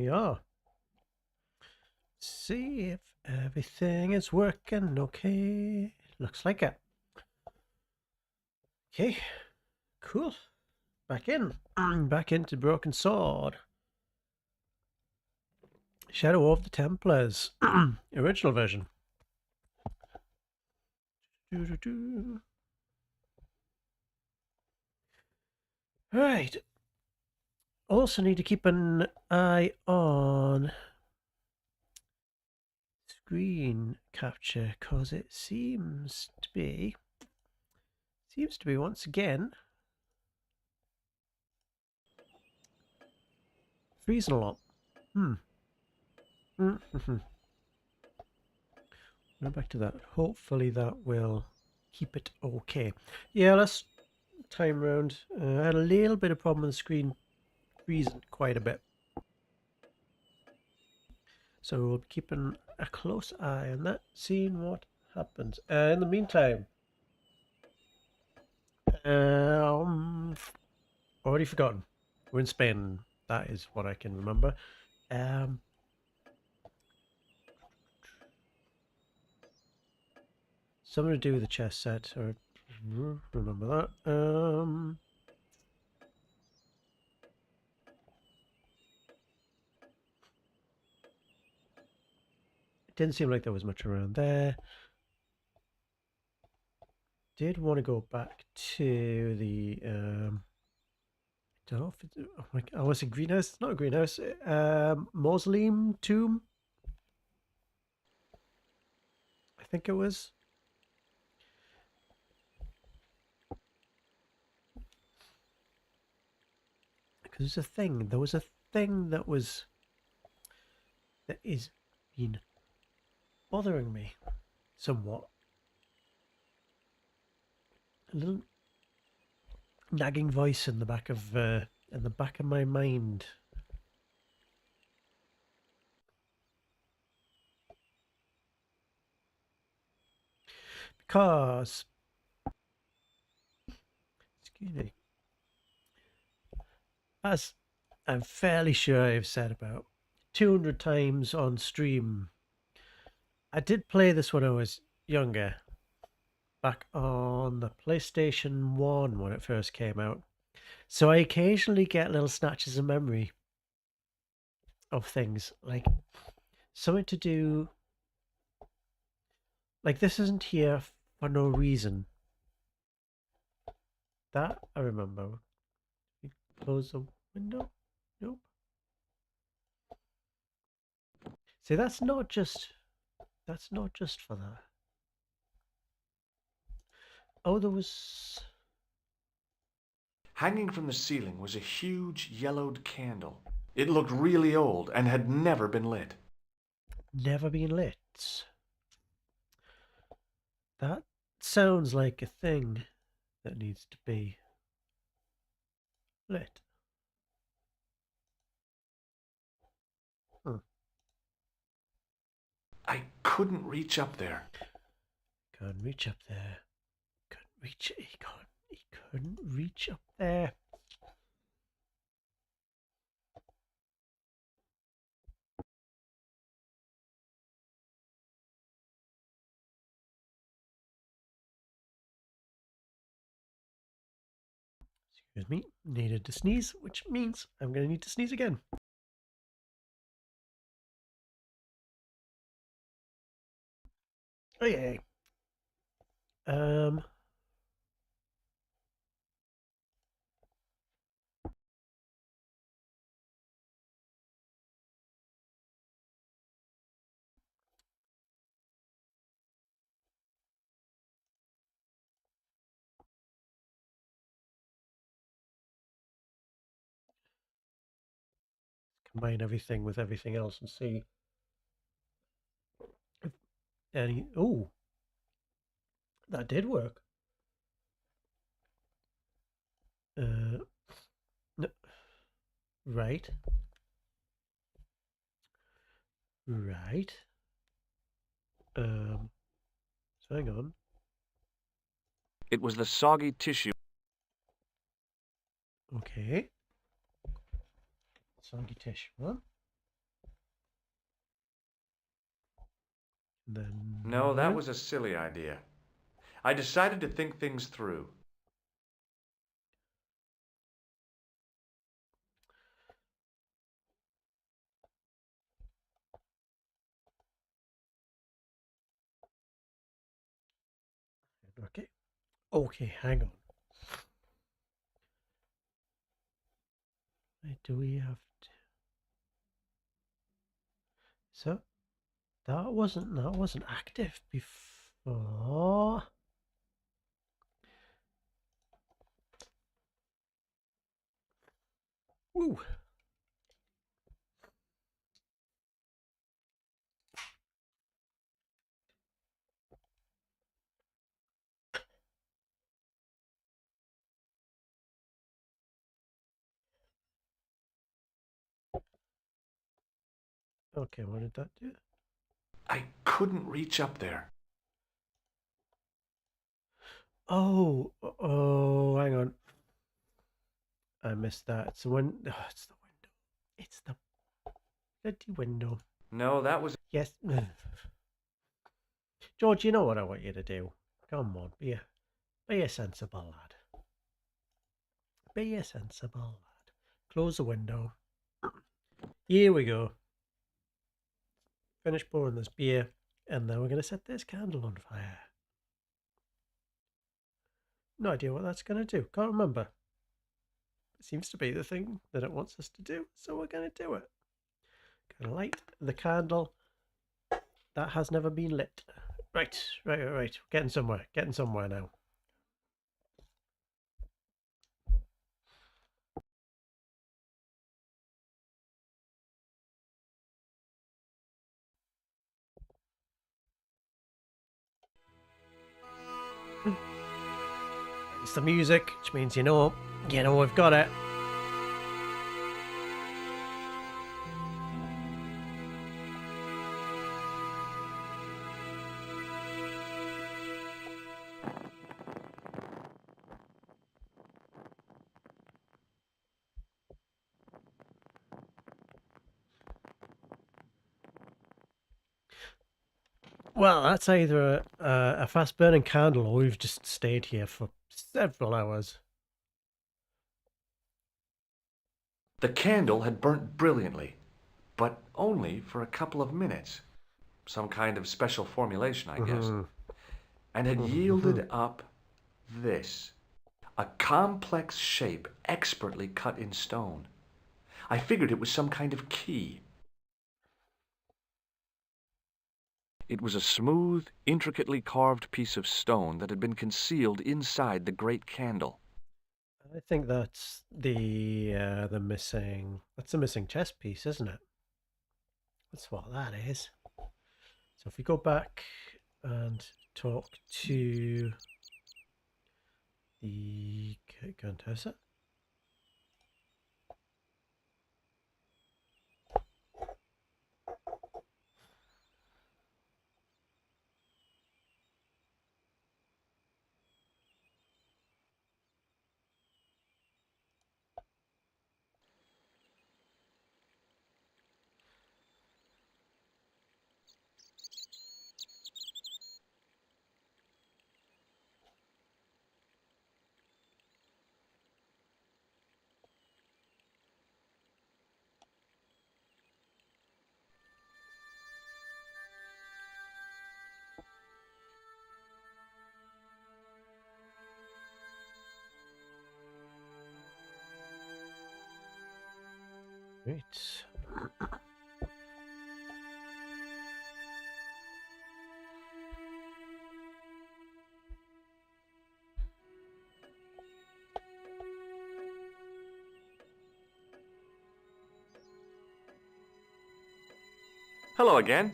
we are. See if everything is working okay. Looks like it. Okay, cool. Back in. Back into Broken Sword. Shadow of the Templars. Original version. Right. Also need to keep an eye on screen capture because it seems to be once again freezing a lot. Go back to that. Hopefully that will keep it okay. Yeah, last time round I had a little bit of problem with the screen freezing quite a bit. So we'll be keeping a close eye on that, seeing what happens. In the meantime, already forgotten. We're in Spain. That is what I can remember. Something to do with the chess set. Or remember that. It didn't seem like there was much around there. Did want to go back to the don't know if it's, oh my, I was a greenhouse. It's not a greenhouse. Mausoleum tomb. I think it was. Because there's a thing. There was a thing that is been bothering me somewhat. A little nagging voice in the back of my mind. Because, excuse me, as I'm fairly sure I've said about 200 times on stream, I did play this when I was younger, back on the PlayStation 1 when it first came out. So I occasionally get little snatches of memory of things, like something to do, like this isn't here for no reason. That I remember. Close the window? Nope. See, that's not just for that. Oh, there was... Hanging from the ceiling was a huge yellowed candle. It looked really old and had never been lit. Never been lit. That sounds like a thing that needs to be lit. I couldn't reach up there. Couldn't reach up there. Couldn't reach it. He couldn't reach up there. Excuse me. Needed to sneeze, which means I'm going to need to sneeze again. Oh, yay. Combine everything with everything else and see if any... Oh, that did work. No. Right. Right. So hang on. It was the soggy tissue. Okay. Soggy tissue. Huh? Then No, that was a silly idea. I decided to think things through. okay. Okay, hang on. Wait, do we have to? So that wasn't active before. Woo. Okay, what did that do? I couldn't reach up there. Oh, hang on. I missed that. It's the window. Oh, it's the window. It's the bloody window. No, that was... Yes. George, you know what I want you to do. Come on, be a sensible lad. Be a sensible lad. Close the window. Here we go. Finish pouring this beer, and then we're going to set this candle on fire. No idea what that's going to do. Can't remember. It seems to be the thing that it wants us to do, so we're going to do it. Going to light the candle that has never been lit. Right. Getting somewhere now. It's the music, which means you know we've got it. Well, that's either a fast burning candle or we've just stayed here for several hours. The candle had burnt brilliantly, but only for a couple of minutes. Some kind of special formulation, I guess. And had yielded up this. A complex shape expertly cut in stone. I figured it was some kind of key. It was a smooth, intricately carved piece of stone that had been concealed inside the great candle. I think that's the missing. That's the missing chest piece, isn't it? That's what that is. So if we go back and talk to the Countess. Right. Hello again.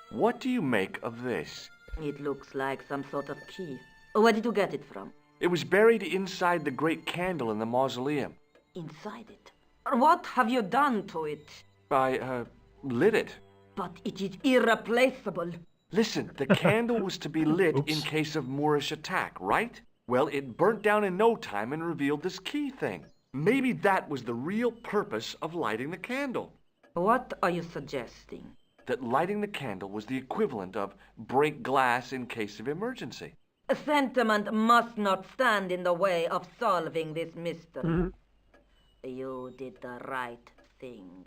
What do you make of this? It looks like some sort of key. Where did you get it from? It was buried inside the great candle in the mausoleum. Inside it. What have you done to it? I, lit it. But it is irreplaceable. Listen, the candle was to be lit in Oops. case of Moorish attack, right? Well, it burnt down in no time and revealed this key thing. Maybe that was the real purpose of lighting the candle. What are you suggesting? that lighting the candle was the equivalent of break glass in case of emergency. Sentiment must not stand in the way of solving this mystery. You did the right thing.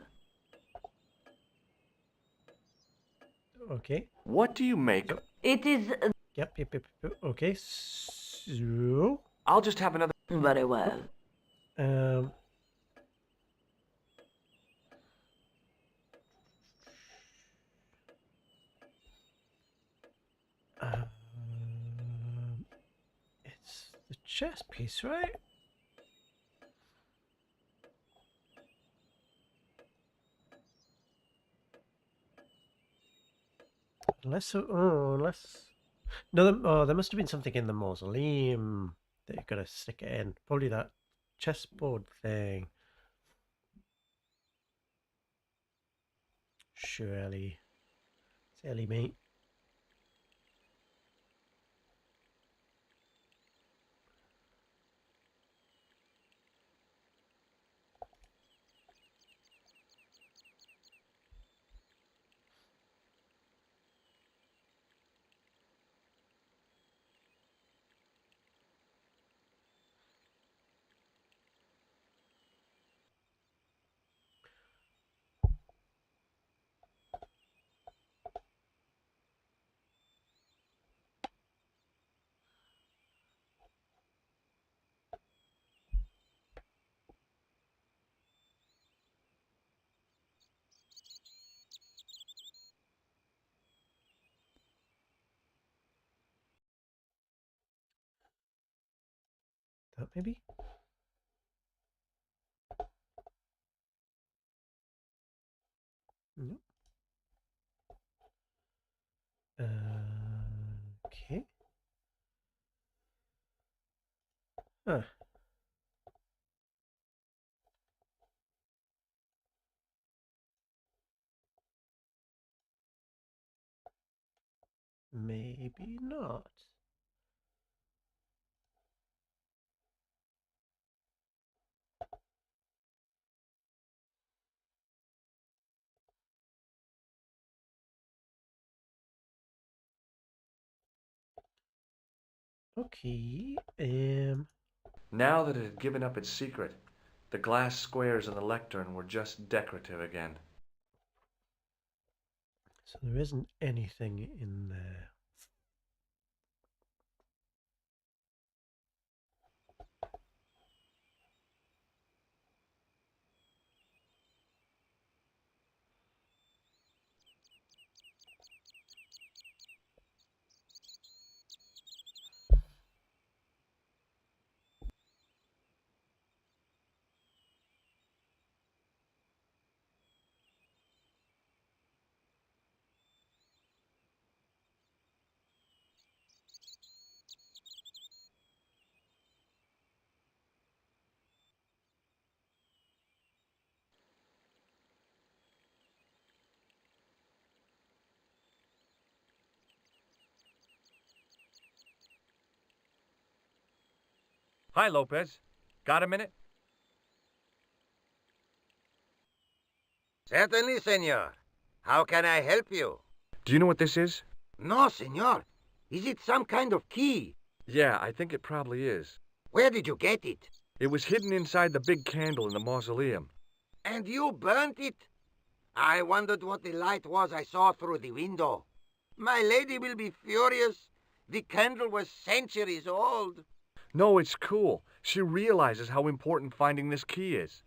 Okay. What do you make? It is Yep. Okay. So. I'll just have another. very well. Um. It's the chess piece, right? Unless, unless. No, oh, there must have been something in the mausoleum that you gotta stick it in. Probably that chessboard thing. Surely. Silly mate. That maybe? No. Okay. Huh. Maybe not. Okay. Now that it had given up its secret, the glass squares on the lectern were just decorative again. So there isn't anything in there. Hi, Lopez. Got a minute? Certainly, senor. How can I help you? Do you know what this is? No, senor. Is it some kind of key? Yeah, I think it probably is. Where did you get it? It was hidden inside the big candle in the mausoleum. And you burnt it? I wondered what the light was I saw through the window. My lady will be furious. The candle was centuries old. No, it's cool. She realizes how important finding this key is.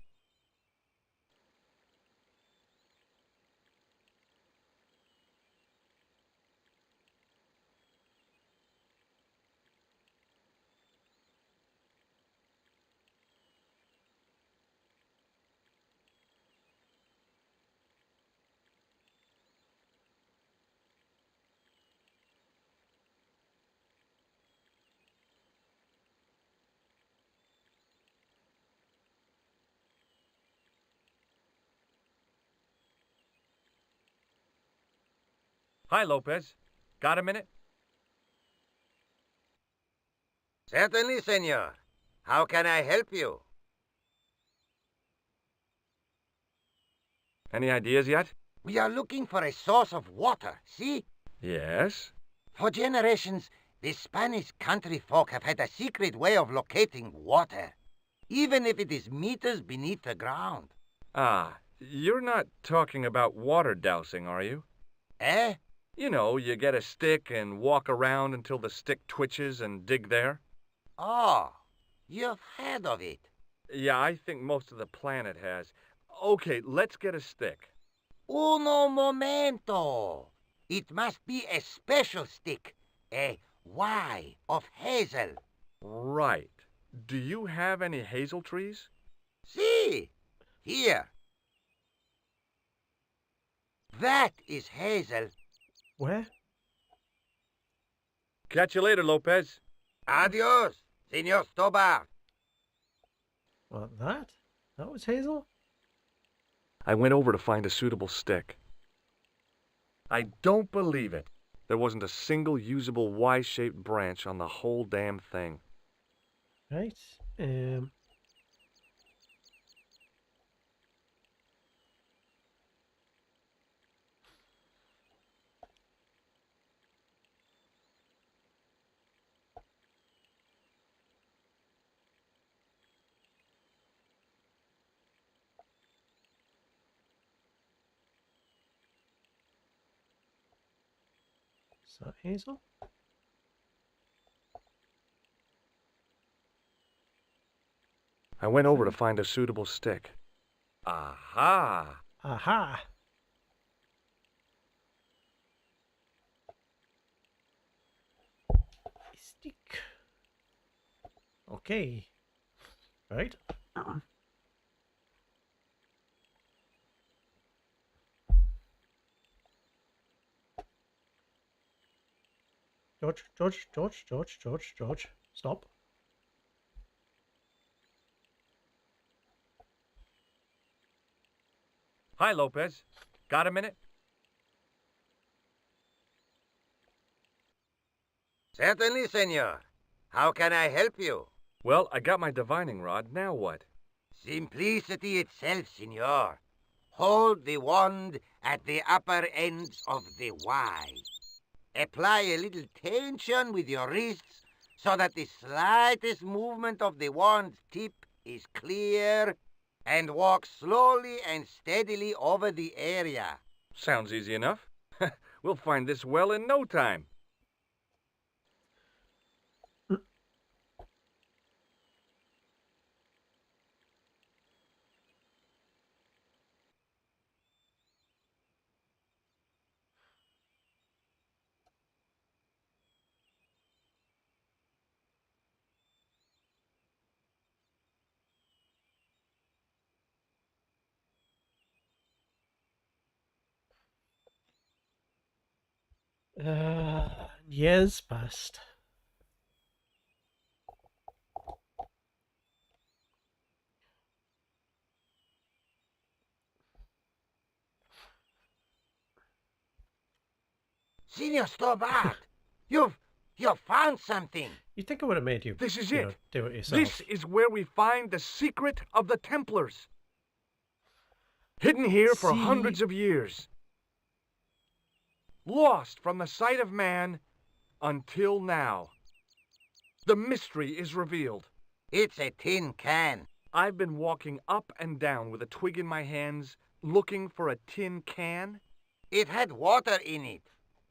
Hi, Lopez. Got a minute? Certainly, senor. How can I help you? Any ideas yet? We are looking for a source of water, see? Yes? For generations, the Spanish country folk have had a secret way of locating water, even if it is meters beneath the ground. Ah, you're not talking about water dousing, are you? Eh? You know, you get a stick and walk around until the stick twitches and dig there. Oh, you've heard of it. Yeah, I think most of the planet has. Okay, let's get a stick. Uno momento. It must be a special stick, a Y of hazel. Right. Do you have any hazel trees? See, here. That is hazel. Where? Catch you later, Lopez. Adios, Senor Stobbart. What, that? That was hazel? I went over to find a suitable stick. I don't believe it. There wasn't a single usable Y-shaped branch on the whole damn thing. Right. Is that hazel? I went over to find a suitable stick. Aha! Aha! Stick. Okay. Right. George, stop. Hi, Lopez. Got a minute? Certainly, senor. How can I help you? Well, I got my divining rod. Now what? Simplicity itself, senor. Hold the wand at the upper ends of the Y. Apply a little tension with your wrists so that the slightest movement of the wand's tip is clear, and walk slowly and steadily over the area. Sounds easy enough. We'll find this well in no time. Years passed. Senor Stobbart, you've found something. You'd think I would have made you. This is you it. know, do it yourself. This is where we find the secret of the Templars. Hidden here for See? hundreds of years. Lost from the sight of man until now. The mystery is revealed. It's a tin can. I've been walking up and down with a twig in my hands, looking for a tin can. It had water in it.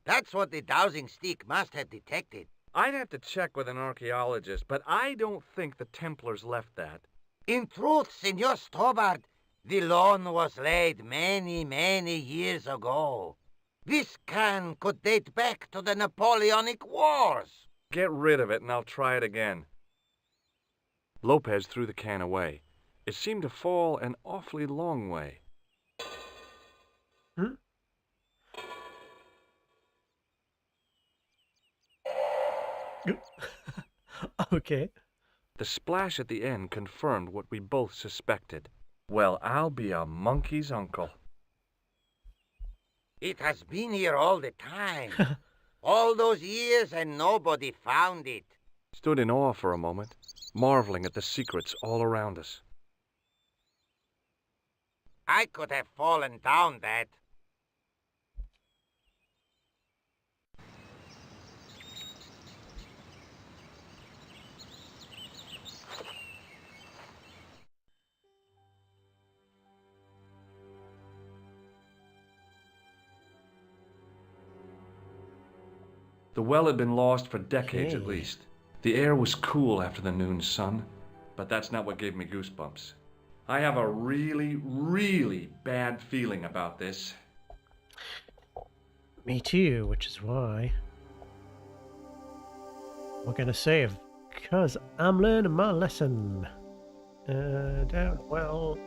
That's what the dowsing stick must have detected. I'd have to check with an archaeologist, but I don't think the Templars left that. In truth, Senor Stobbart, the loan was laid many, many years ago. This can could date back to the Napoleonic Wars. Get rid of it and I'll try it again. Lopez threw the can away. It seemed to fall an awfully long way. Hmm? Okay. The splash at the end confirmed what we both suspected. Well, I'll be a monkey's uncle. It has been here all the time. All those years and nobody found it. Stood in awe for a moment, marveling at the secrets all around us. I could have fallen down that. The well had been lost for decades at Okay. least. The air was cool after the noon sun, but that's not what gave me goosebumps. I have a really, really bad feeling about this. Me too, which is why we're gonna save, because I'm learning my lesson. Well,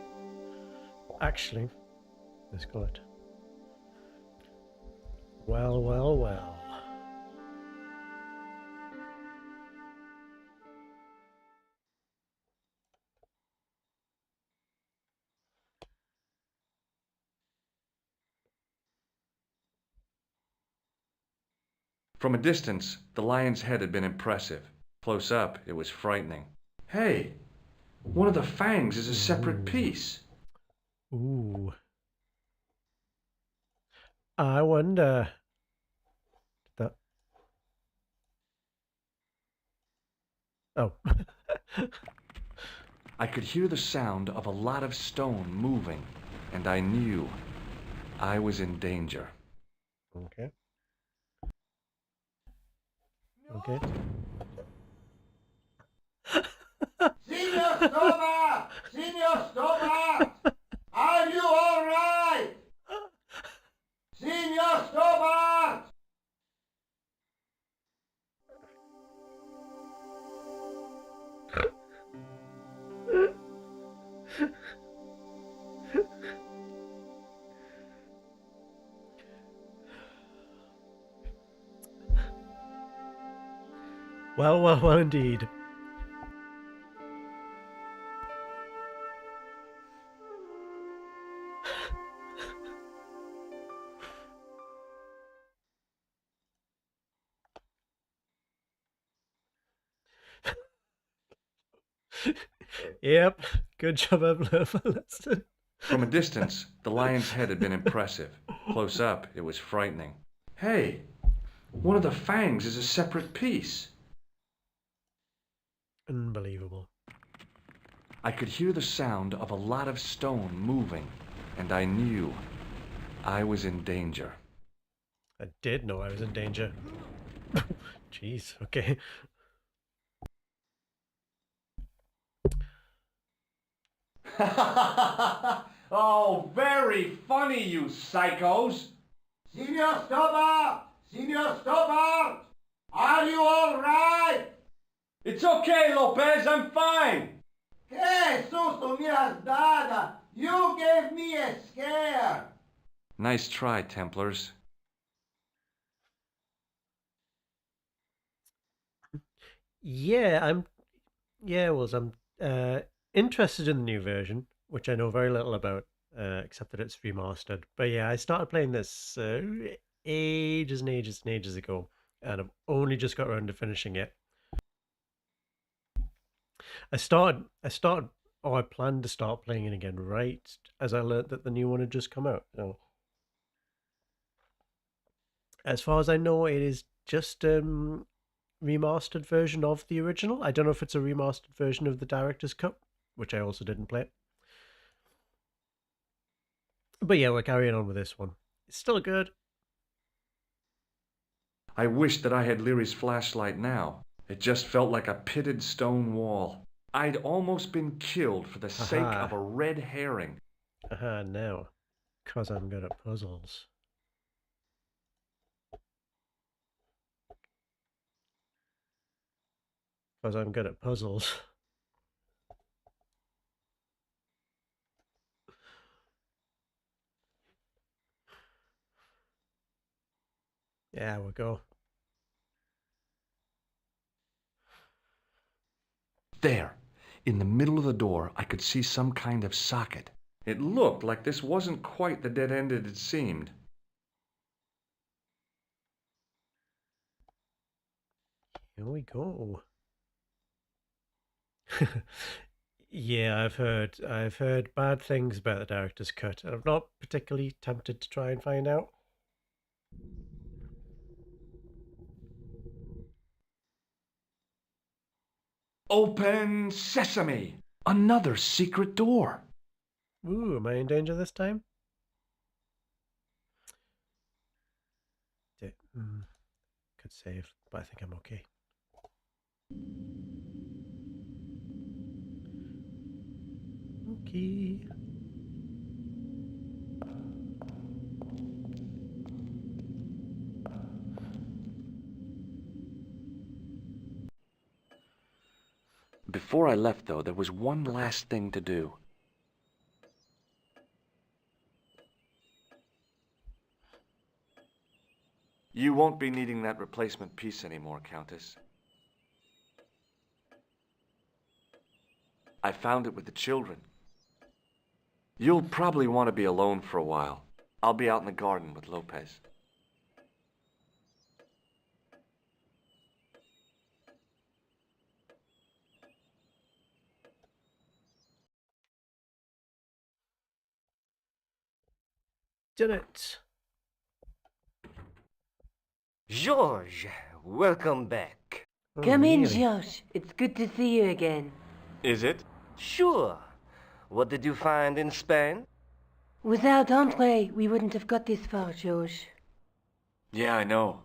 actually, let's call it. Well. From a distance, the lion's head had been impressive. Close up, it was frightening. Hey, one of the fangs is a separate piece. Ooh. I wonder. That. Oh. I could hear the sound of a lot of stone moving, and I knew I was in danger. Okay. Senior Stobbart! Senior Stobbart! Are you all right? Senior Stobbart! Well, indeed. Yep. Good job, I've learned my lesson. From a distance, the lion's head had been impressive. Close up, it was frightening. Hey, one of the fangs is a separate piece. Unbelievable. I could hear the sound of a lot of stone moving, and I knew I was in danger. I did know I was in danger. Jeez, okay. Oh, very funny, you psychos! Senior Stobbart! Senior Stobbart! Are you all right? It's okay, Lopez, I'm fine! Que susto me has dado! You gave me a scare! Nice try, Templars. Yeah, I'm interested in the new version, which I know very little about, except that it's remastered. But yeah, I started playing this ages and ages ago, and I've only just got around to finishing it. I planned to start playing it again right as I learned that the new one had just come out. So, as far as I know, it is just remastered version of the original. I don't know if it's a remastered version of the director's cut, which I also didn't play. But yeah, we're carrying on with this one. It's still good. I wish that I had Leary's flashlight now. It just felt like a pitted stone wall. I'd almost been killed for the sake Aha. of a red herring. Aha, now. Because I'm good at puzzles. Because I'm good at puzzles. Yeah, we'll go. There, in the middle of the door, I could see some kind of socket. It looked like this wasn't quite the dead end it had seemed. Here we go. Yeah, I've heard bad things about the director's cut, and I'm not particularly tempted to try and find out. Open sesame! Another secret door! Ooh, am I in danger this time? could save, but I think I'm okay. Okay. Before I left, though, there was one last thing to do. You won't be needing that replacement piece anymore, Countess. I found it with the children. You'll probably want to be alone for a while. I'll be out in the garden with Lopez. Did it. George, welcome back. Oh, Come in, really? Josh. It's good to see you again. Is it? Sure. What did you find in Spain? Without Andre, we wouldn't have got this far, Josh. Yeah, I know.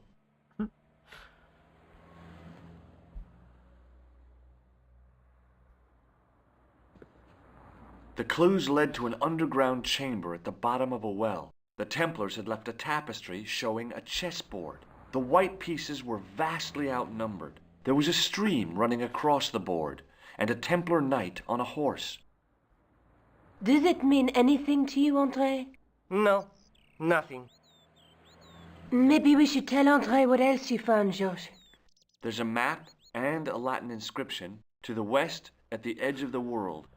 The clues led to an underground chamber at the bottom of a well. The Templars had left a tapestry showing a chessboard. The white pieces were vastly outnumbered. There was a stream running across the board, and a Templar knight on a horse. Does it mean anything to you, Andre? No, nothing. Maybe we should tell Andre what else you found, Josh. There's a map and a Latin inscription to the west at the edge of the world.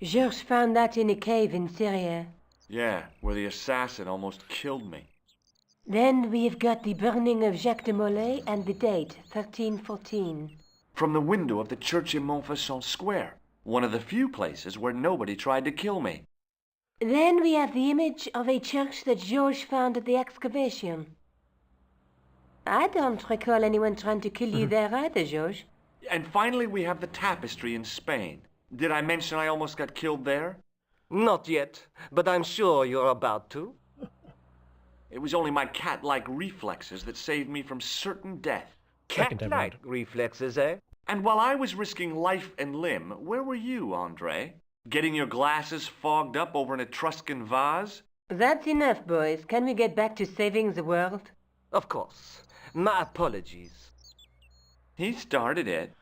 Georges found that in a cave in Syria. Yeah, where the assassin almost killed me. Then we've got the burning of Jacques de Molay and the date, 1314. From the window of the church in Montfaucon Square, one of the few places where nobody tried to kill me. Then we have the image of a church that Georges found at the excavation. I don't recall anyone trying to kill you there either, Georges. And finally we have the tapestry in Spain. Did I mention I almost got killed there? Not yet, but I'm sure you're about to. It was only my cat-like reflexes that saved me from certain death. Second time Cat-like round. reflexes, eh? And while I was risking life and limb, where were you, Andre? Getting your glasses fogged up over an Etruscan vase? That's enough, boys. Can we get back to saving the world? Of course. My apologies. He started it.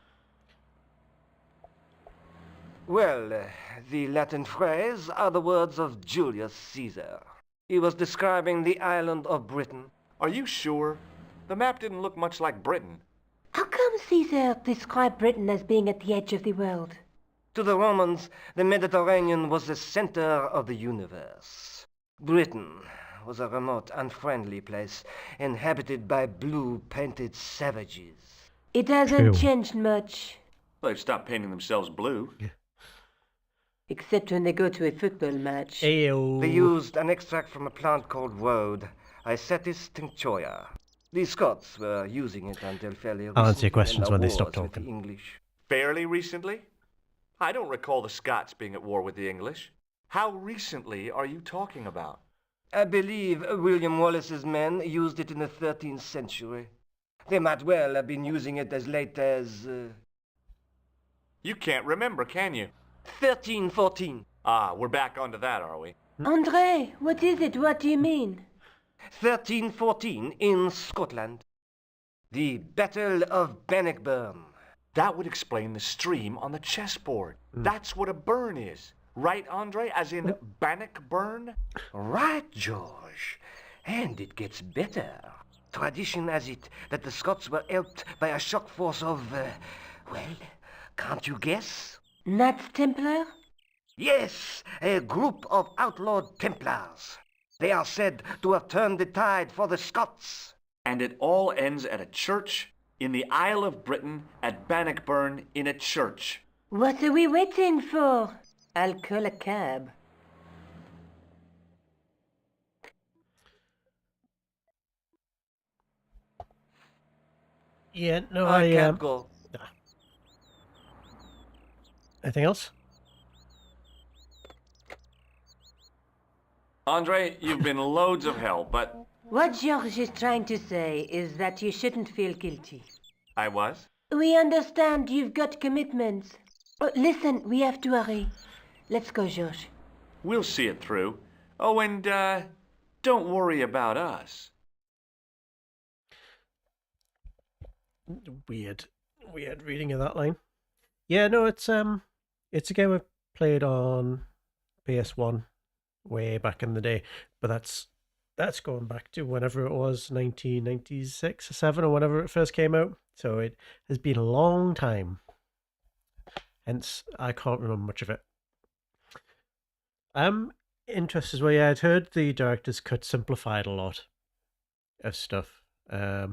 Well, the Latin phrase are the words of Julius Caesar. He was describing the island of Britain. Are you sure? The map didn't look much like Britain. How come Caesar described Britain as being at the edge of the world? To the Romans, the Mediterranean was the center of the universe. Britain was a remote, unfriendly place, inhabited by blue-painted savages. It hasn't True. changed much, They've stopped painting themselves blue. except when they go to a football match. Ayo. They used an extract from a plant called woad, Isetis tinctoria. The Scots were using it until fairly recently. I'll answer your questions in when they wars stop with talking. The English. Fairly recently? I don't recall the Scots being at war with the English. How recently are you talking about? I believe William Wallace's men used it in the 13th century. They might well have been using it as late as You can't remember, can you? 1314. Ah, we're back onto that, are we? Andre, what is it? What do you mean? 1314 in Scotland. The Battle of Bannockburn. That would explain the stream on the chessboard. That's what a burn is. Right, Andre? As in Bannockburn? Right, George. And it gets better. Tradition has it that the Scots were helped by a shock force of, well, can't you guess? Knights Templar? Yes, a group of outlawed Templars. They are said to have turned the tide for the Scots. And it all ends at a church in the Isle of Britain at Bannockburn in a church. What are we waiting for? I'll call a cab. Yeah, no, I I can't go. Anything else? Andre, you've been loads of help, but What George is trying to say is that you shouldn't feel guilty. I was? We understand you've got commitments. Oh, listen, we have to hurry. Let's go, George. We'll see it through. Oh, and, don't worry about us. Weird reading of that line. Yeah, no, it's a game I played on PS1 way back in the day, but that's going back to whenever it was, 1996 or 7 or whenever it first came out. So it has been a long time. Hence, I can't remember much of it. I'm interested as well. Yeah, I'd heard the director's cut simplified a lot of stuff. I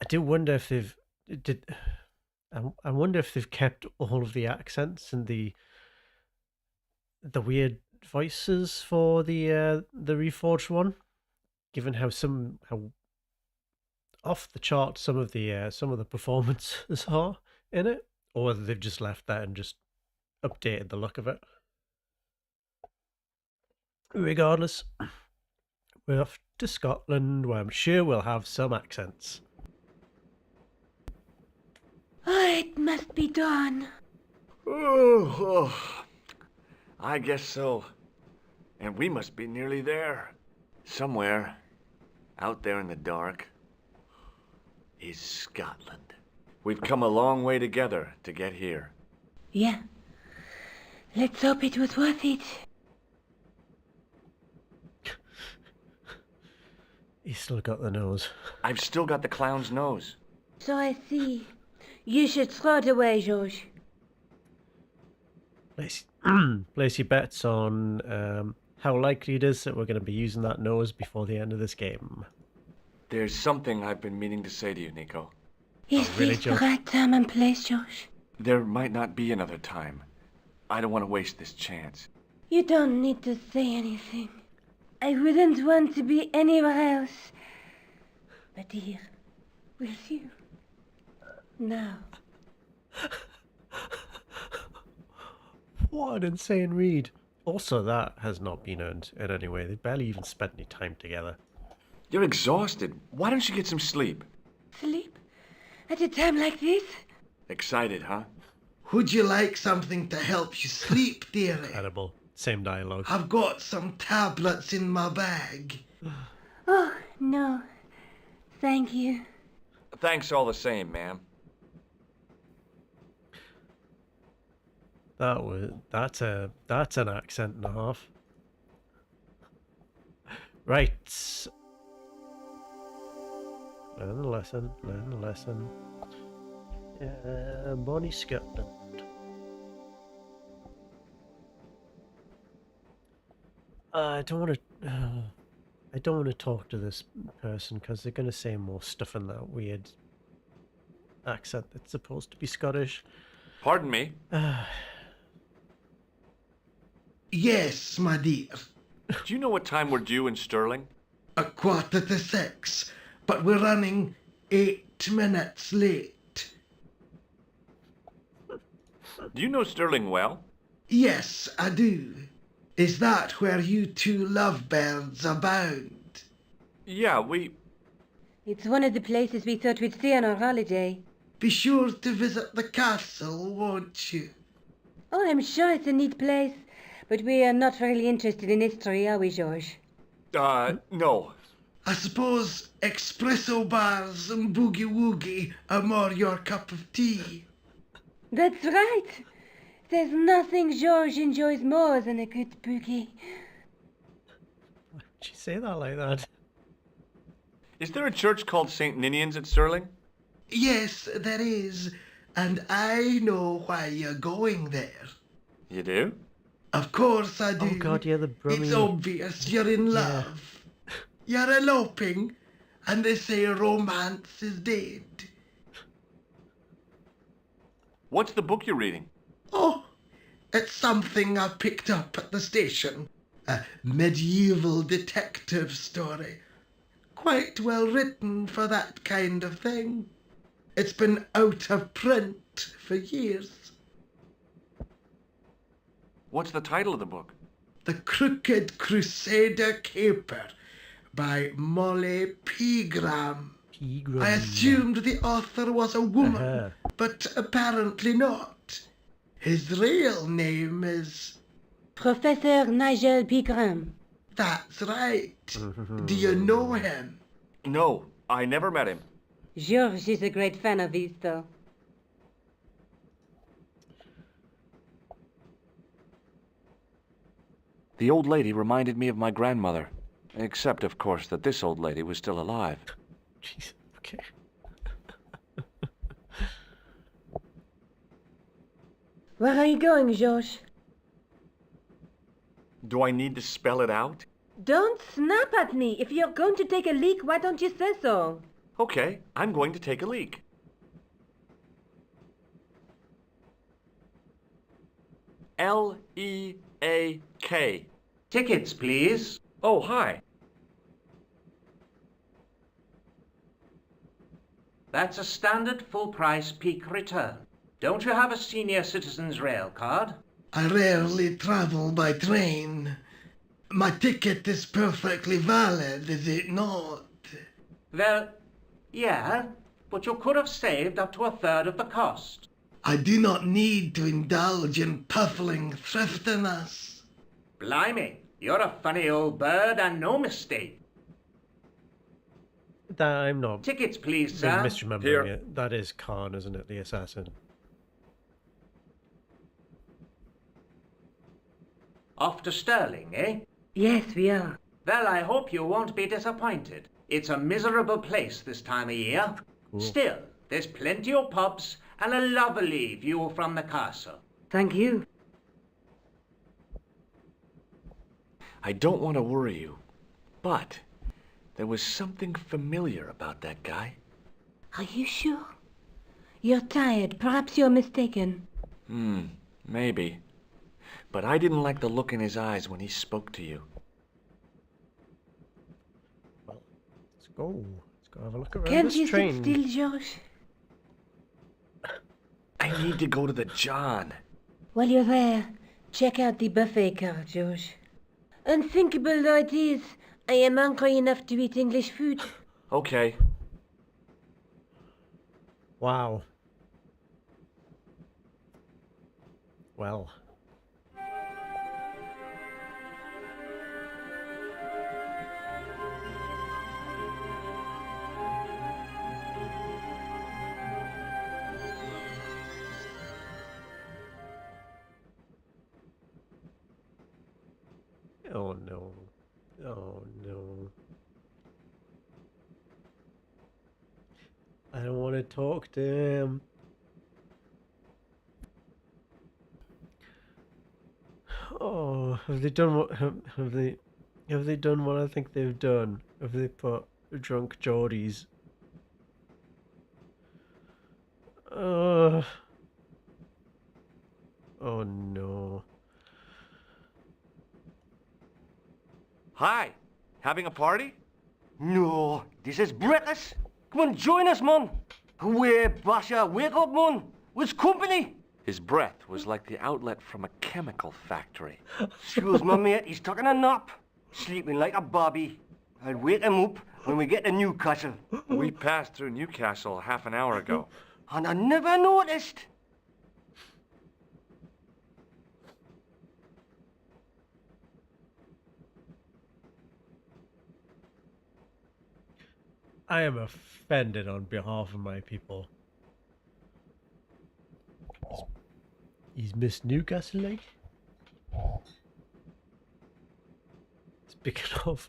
do wonder if I wonder if they've kept all of the accents and the weird voices for the Reforged one, given how off the chart some of the performances are in it, or whether they've just left that and just updated the look of it. Regardless, we're off to Scotland, where I'm sure we'll have some accents. Oh, it must be dawn. Oh, I guess so. And we must be nearly there. Somewhere, out there in the dark, is Scotland. We've come a long way together to get here. Yeah. Let's hope it was worth it. He's still got the nose. I've still got the clown's nose. So I see. You should throw it away, George. Place your bets on how likely it is that we're going to be using that nose before the end of this game. There's something I've been meaning to say to you, Nico. Is really, this the George? right time and place, George? There might not be another time. I don't want to waste this chance. You don't need to say anything. I wouldn't want to be anywhere else but here, with you. Now. What an insane read. Also, that has not been earned in any way. They barely even spent any time together. You're exhausted. Why don't you get some sleep? Sleep? At a time like this? Excited, huh? Would you like something to help you sleep, dearie? Incredible. Same dialogue. I've got some tablets in my bag. Oh, no. Thank you. Thanks all the same, ma'am. That's an accent and a half. Right. Learn the lesson. Bonnie Scotland. I don't want to talk to this person because they're going to say more stuff in that weird accent that's supposed to be Scottish. Pardon me. Yes, my dear. Do you know what time we're due in Stirling? 6:15, but we're running 8 minutes late. Do you know Stirling well? Yes, I do. Is that where you two lovebirds abound? Yeah, It's one of the places we thought we'd stay on our holiday. Be sure to visit the castle, won't you? Oh, I'm sure it's a neat place. But we are not really interested in history, are we, George? No. I suppose espresso bars and boogie-woogie are more your cup of tea. That's right. There's nothing George enjoys more than a good boogie. Why would you say that like that? Is there a church called St. Ninian's at Stirling? Yes, there is, and I know why you're going there. You do? Of course I do. Oh God, yeah, the Brummie. It's obvious you're in love. You're eloping, and they say romance is dead. What's the book you're reading? Oh, it's something I picked up at the station. A medieval detective story. Quite well written for that kind of thing. It's been out of print for years. What's the title of the book? The Crooked Crusader Caper by Molly Pegram. Pegram. I assumed the author was a woman, Uh-huh. but apparently not. His real name is... Professor Nigel Pegram. That's right. Do you know him? No, I never met him. George is a great fan of his, though. The old lady reminded me of my grandmother. Except, of course, that this old lady was still alive. Jeez. Okay. Where are you going, George? Do I need to spell it out? Don't snap at me. If you're going to take a leak, why don't you say so? Okay, I'm going to take a leak. L-E-A-K. Tickets, please. Oh, hi. That's a standard full-price peak return. Don't you have a senior citizen's rail card? I rarely travel by train. My ticket is perfectly valid, is it not? Well, yeah, but you could have saved up to a third of the cost. I do not need to indulge in puffling thriftiness. Blimey, you're a funny old bird and no mistake. That I'm not Tickets, please, sir. misremembering Here. it. That is Khan, isn't it? The assassin. Off to Stirling, eh? Yes, we are. Well, I hope you won't be disappointed. It's a miserable place this time of year. Still, there's plenty of pubs and a lovely view from the castle. Thank you. I don't want to worry you, but there was something familiar about that guy. Are you sure? You're tired. Perhaps you're mistaken. Maybe. But I didn't like the look in his eyes when he spoke to you. Well, let's go. Let's go have a look around Can't this you train. sit still, George? I need to go to the John. While you're there, check out the buffet car, George. Unthinkable though it is, I am hungry enough to eat English food. Okay. Wow. Well. Oh no. Oh no. I don't want to talk to him. Oh, have they done what have they done what I think they've done? Have they put drunk Geordies? Oh no. Hi. Having a party? No, this is breakfast. Come on, join us, man. Away, Basha, wake up, man. What's company? His breath was like the outlet from a chemical factory. Excuse my mate, he's taking a nap. Sleeping like a bobby. I'll wake him up when we get to Newcastle. We passed through Newcastle half an hour ago. And I never noticed. I am offended on behalf of my people. Is Miss Newcastle like? Speaking of,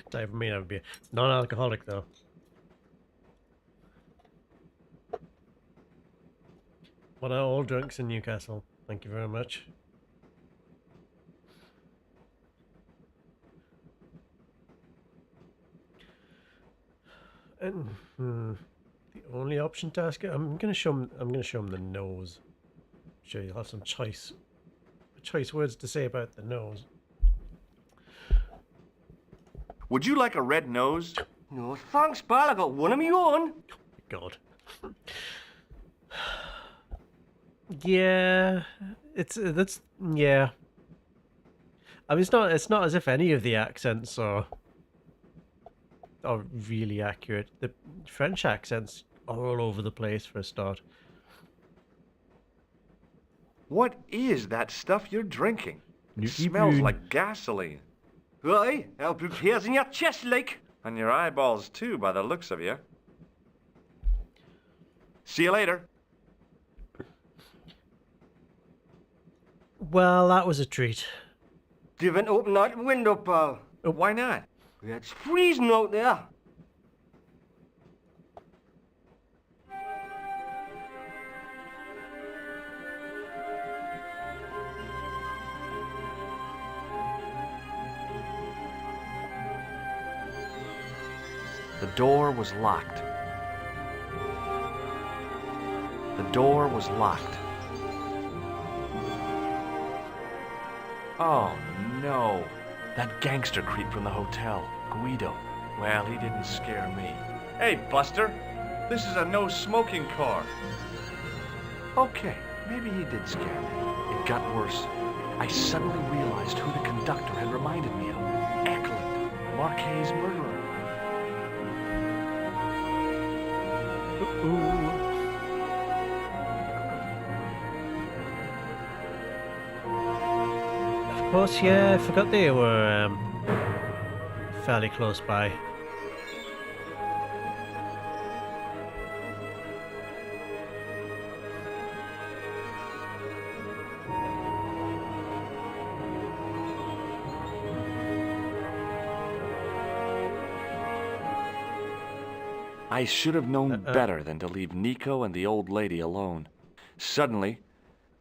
time for me to have a beer. Non-alcoholic though. What are all drunks in Newcastle? Thank you very much. And the only option to ask it, I'm gonna show him the nose. Sure, you'll have some choice words to say about the nose. Would you like a red nose? No, thanks, pal. I got one of my own. God. Yeah, that's yeah. I mean, it's not as if any of the accents are are really accurate. The French accents are all over the place for a start. What is that stuff you're drinking? It Nuki smells Boon. like gasoline. Aye, help your tears in your chest, like. And your eyeballs too, by the looks of you. See you later. Well, that was a treat. Didn't open that window, pal. Why not? It's freezing out there. The door was locked. The door was locked. Oh, no. That gangster creep from the hotel, Guido. Well, he didn't scare me. Hey, Buster. This is a no-smoking car. Okay, maybe he did scare me. It got worse. I suddenly realized who the conductor had reminded me of. Eklund, Marquet's murderer. Of course, yeah, I forgot they were fairly close by. I should have known better than to leave Nico and the old lady alone. Suddenly,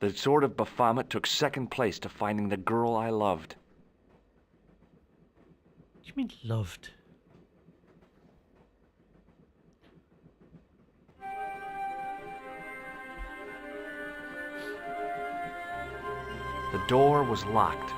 the sword of Baphomet took second place to finding the girl I loved. What do you mean loved? The door was locked.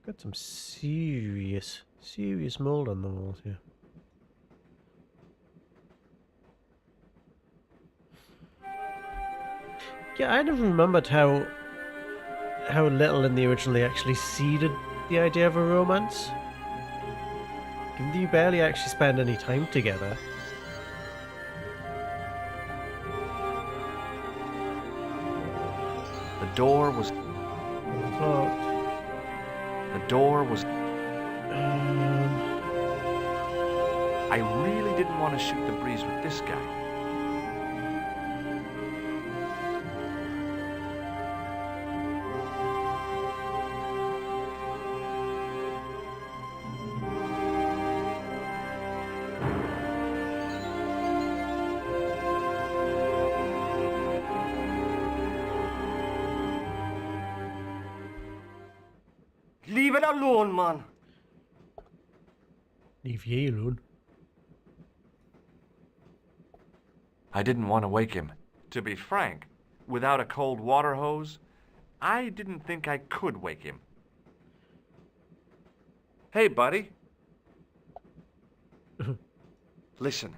Got some serious mold on the walls here. Yeah, I never remembered how little in the original they actually seeded the idea of a romance. You barely actually spend any time together. The door was... Locked. The door was... I really didn't want to shoot the breeze with this guy. Leave it alone, man. Leave ye alone. I didn't want to wake him. To be frank, without a cold water hose, I didn't think I could wake him. Hey, buddy. Listen,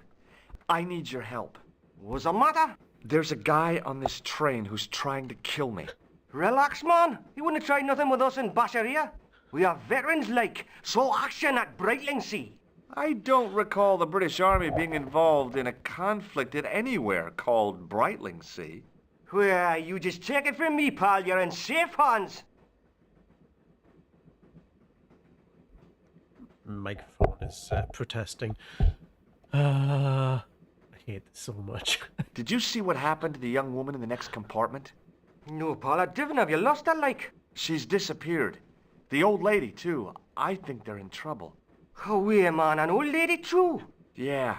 I need your help. What's the matter? There's a guy on this train who's trying to kill me. Relax, man. You wouldn't have tried nothing with us in Basharia. We are veterans like, so action at Brightlingsea. I don't recall the British Army being involved in a conflict at anywhere called Brightlingsea. Well, you just take it from me, pal. You're in safe hands. Microphone is protesting. I hate this so much. Did you see what happened to the young woman in the next compartment? No, pal, I didn't. Have you lost her, like? She's disappeared. The old lady, too. I think they're in trouble. Oh, yeah, man. An old lady, too. Yeah.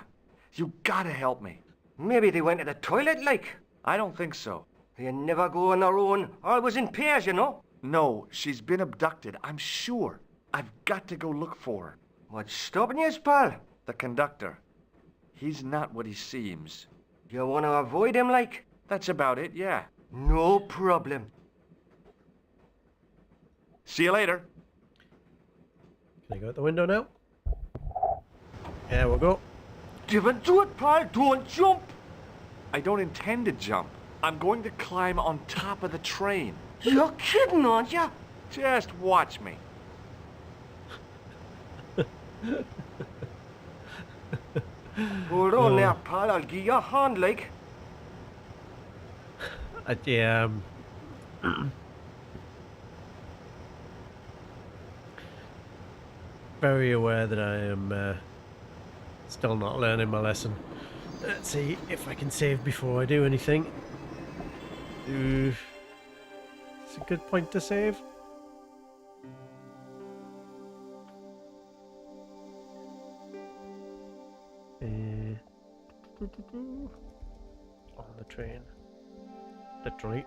You gotta help me. Maybe they went to the toilet, like. I don't think so. They never go on their own. Always in pairs, you know. No, she's been abducted, I'm sure. I've got to go look for her. What's stopping you, pal? The conductor. He's not what he seems. You want to avoid him, like? That's about it, yeah. No problem. See you later. Can I go out the window now? Yeah, we'll go. Give it to it, pal. Don't jump. I don't intend to jump. I'm going to climb on top of the train. You're kidding, aren't you? Just watch me. Hold on now, pal. I'll give you a hand, like. Yeah. Very aware that I am still not learning my lesson. Let's see if I can save before I do anything. It's a good point to save. On the train. Literally.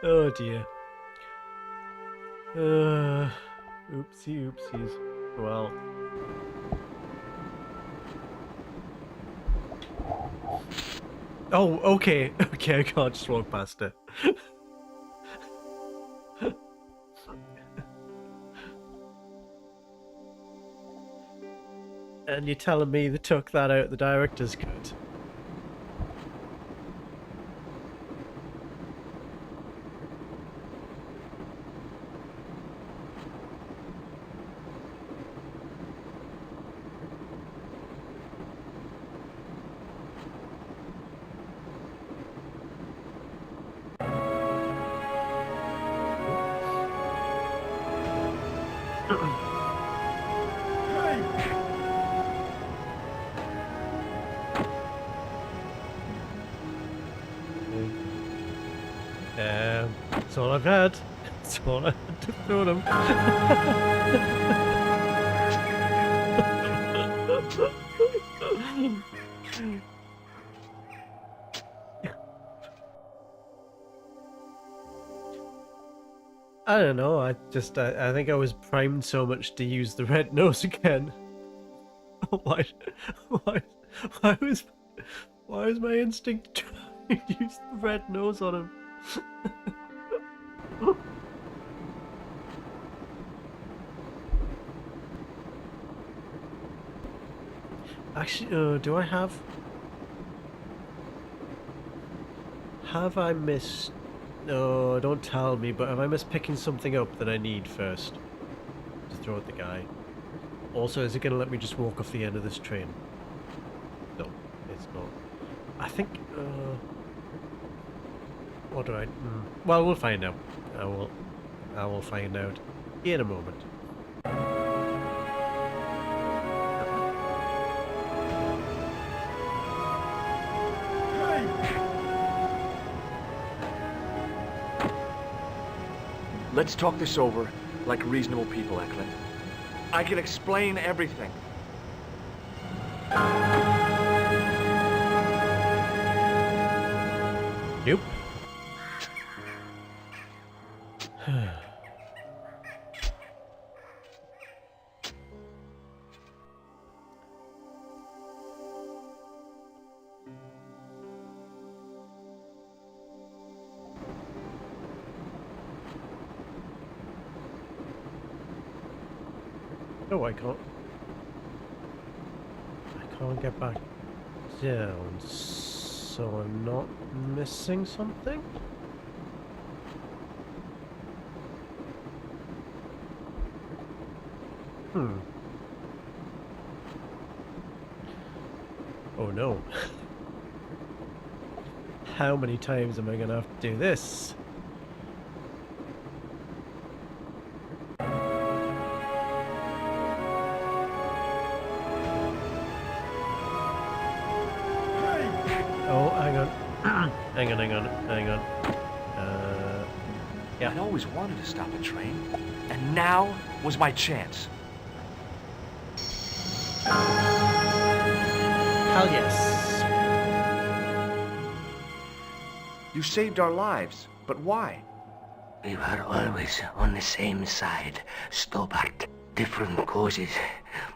Oh dear. Oopsies. Well. Oh, okay. Okay, I can't just walk past it. And you're telling me they took that out of the director's cut? That's all I've had. That's all I had to throw them. I don't know. I think I was primed so much to use the red nose again. why was my instinct trying to use the red nose on him? Actually, do I have I missed? No, don't tell me, but have I missed picking something up that I need first to throw at the guy? Also, is it going to let me just walk off the end of this train? No, it's not. I think, what do I... Well, we'll find out. I will find out in a moment. Let's talk this over like reasonable people, Eklund. I can explain everything. Nope. Oh, I can't get back down, so I'm not missing something? Oh no. How many times am I gonna have to do this? Hang on. Yeah. I'd always wanted to stop a train, and now was my chance. Hell yes. You saved our lives, but why? We were always on the same side, Stobbart. Different causes,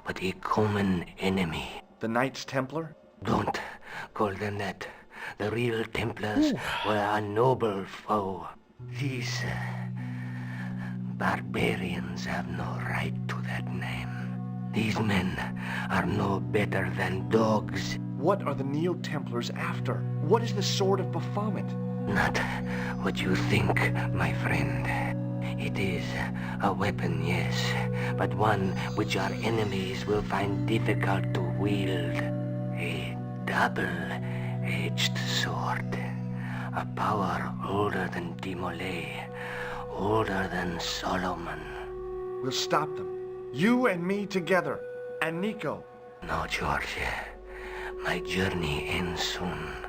but a common enemy. The Knights Templar? Don't call them that. The real Templars were a noble foe. These barbarians have no right to that name. These men are no better than dogs. What are the Neo-Templars after? What is the Sword of Baphomet? Not what you think, my friend. It is a weapon, yes, but one which our enemies will find difficult to wield. A double-edged sword. A power older than Dimolay, older than Solomon. We'll stop them. You and me together. And Nico. No, George. My journey ends soon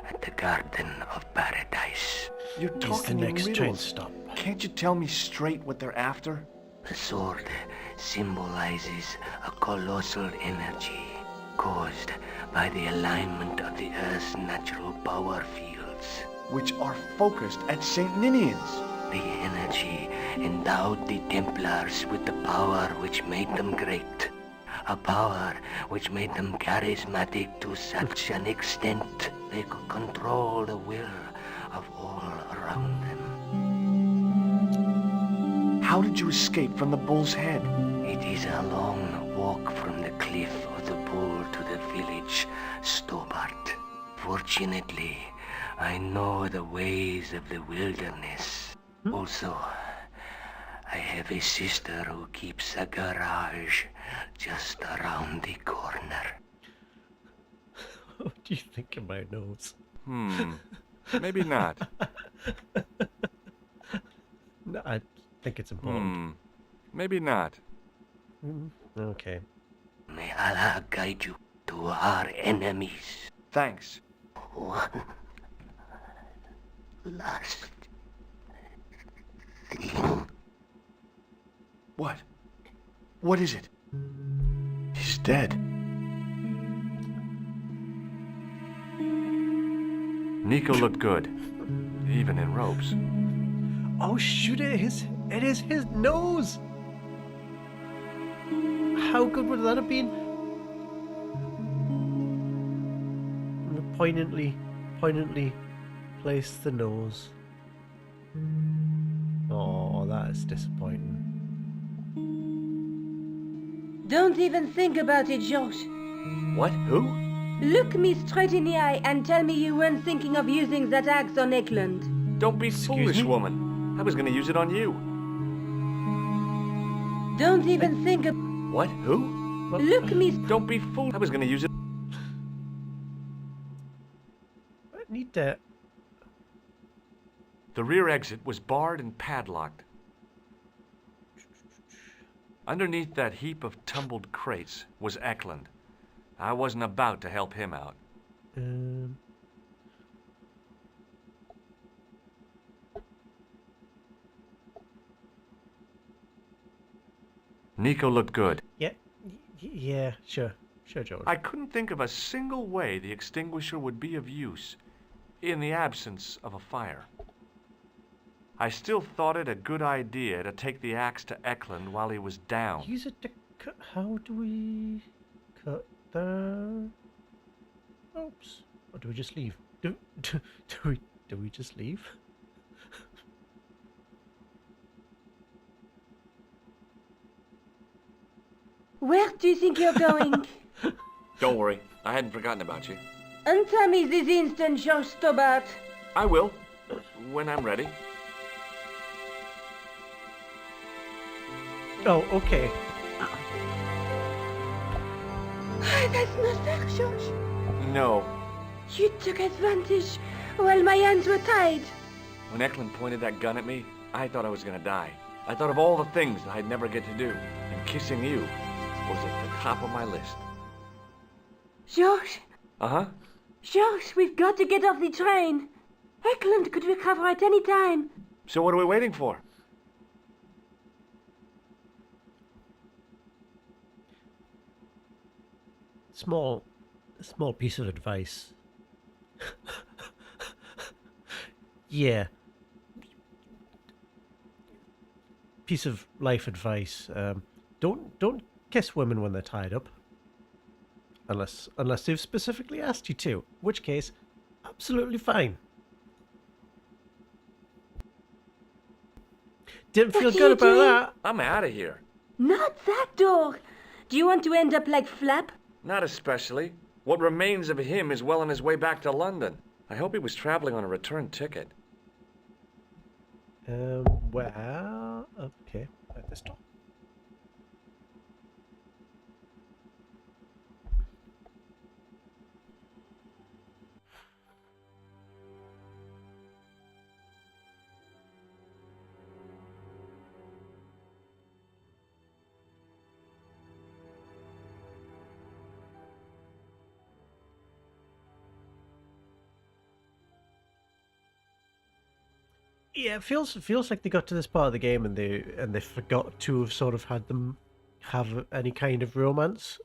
at the Garden of Paradise. You're Is the talking in next train riddles. stop? Can't you tell me straight what they're after? The sword symbolizes a colossal energy caused by the alignment of the Earth's natural power fields. Which are focused at St. Ninian's. The energy endowed the Templars with the power which made them great. A power which made them charismatic to such an extent they could control the will of all around them. How did you escape from the Bull's Head? It is a long walk from the cliff of the Bull to the village Stobbart. Fortunately, I know the ways of the wilderness. Also, I have a sister who keeps a garage just around the corner. What do you think of my nose? Maybe not. No, I think it's important. Maybe not. Okay. May Allah guide you to our enemies. Thanks. One last thing. What? What is it? He's dead. Nico looked good, even in robes. Oh shoot! It is his nose. How good would that have been? Poignantly place the nose. Oh, that is disappointing. Don't even think about it, Josh. What? Who? Look me straight in the eye and tell me you weren't thinking of using that axe on Eklund. Don't be Excuse foolish, me? woman. I was gonna use it on you. Don't even think of... What? Who? Look me... Don't be foolish. I was gonna use it. I need to... The rear exit was barred and padlocked. Underneath that heap of tumbled crates was Eklund. I wasn't about to help him out. Nico looked good. Yeah, sure, George. I couldn't think of a single way the extinguisher would be of use in the absence of a fire. I still thought it a good idea to take the axe to Eklund while he was down. Use it to cut. How do we cut the ropes? Or do we just leave? Do we just leave? Where do you think you're going? Don't worry, I hadn't forgotten about you. Answer me this instant, George Stobbart. I will, when I'm ready. Oh, okay. That's not fair, George. No. You took advantage while my hands were tied. When Eklund pointed that gun at me, I thought I was gonna die. I thought of all the things that I'd never get to do, and kissing you was at the top of my list. George, Uh-huh. George, we've got to get off the train. Eklund could recover at any time. So what are we waiting for? Small piece of advice. Yeah. Piece of life advice. Don't kiss women when they're tied up. Unless they've specifically asked you to. In which case, absolutely fine. Didn't feel What are good you about doing? that. I'm out of here. Not that door. Do you want to end up like Flap? Not especially. What remains of him is well on his way back to London. I hope he was traveling on a return ticket. Well, okay, at this door. Yeah, it feels like they got to this part of the game and they forgot to have sort of had them have any kind of romance.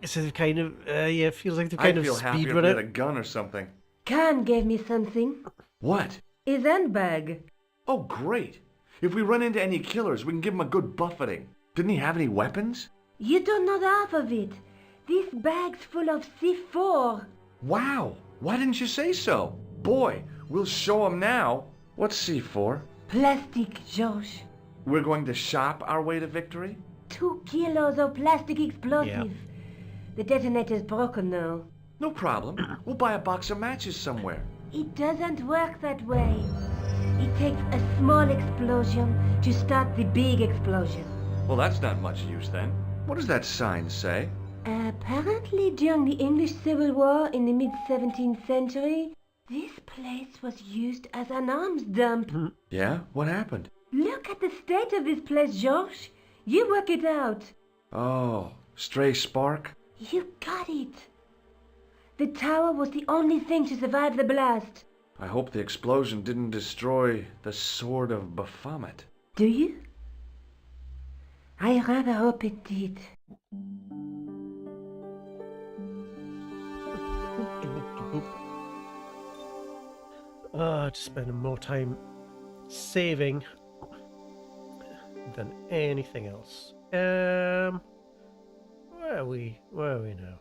So they kind of yeah, it feels like they've I kind of feel happy speed if run we had a it. gun or something. Khan gave me something. What? His handbag. Oh, great. If we run into any killers, we can give him a good buffeting. Didn't he have any weapons? You don't know half of it. This bag's full of C4. Wow. Why didn't you say so? Boy, we'll show him now. What's C4? Plastic, George. We're going to shop our way to victory? 2 kilos of plastic explosives. The detonator's broken now. No problem. We'll buy a box of matches somewhere. It doesn't work that way. It takes a small explosion to start the big explosion. Well, that's not much use then. What does that sign say? Apparently, during the English Civil War in the mid-17th century, this place was used as an arms dump. Yeah? What happened? Look at the state of this place, George. You work it out. Oh, stray spark? You got it. The tower was the only thing to survive the blast. I hope the explosion didn't destroy the Sword of Baphomet. Do you? I rather hope it did. Just spending more time saving than anything else. Where are we now?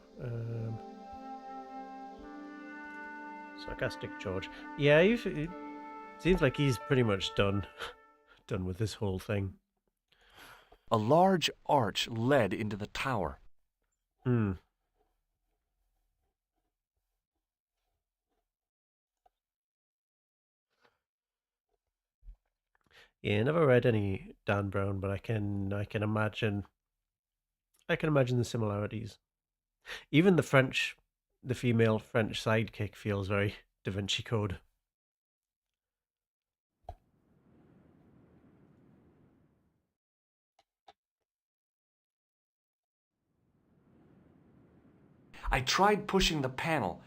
Sarcastic George. Yeah, it seems like he's pretty much done with this whole thing. A large arch led into the tower. Yeah, never read any Dan Brown, but I can imagine the similarities. Even the female French sidekick feels very Da Vinci Code. I tried pushing the panel,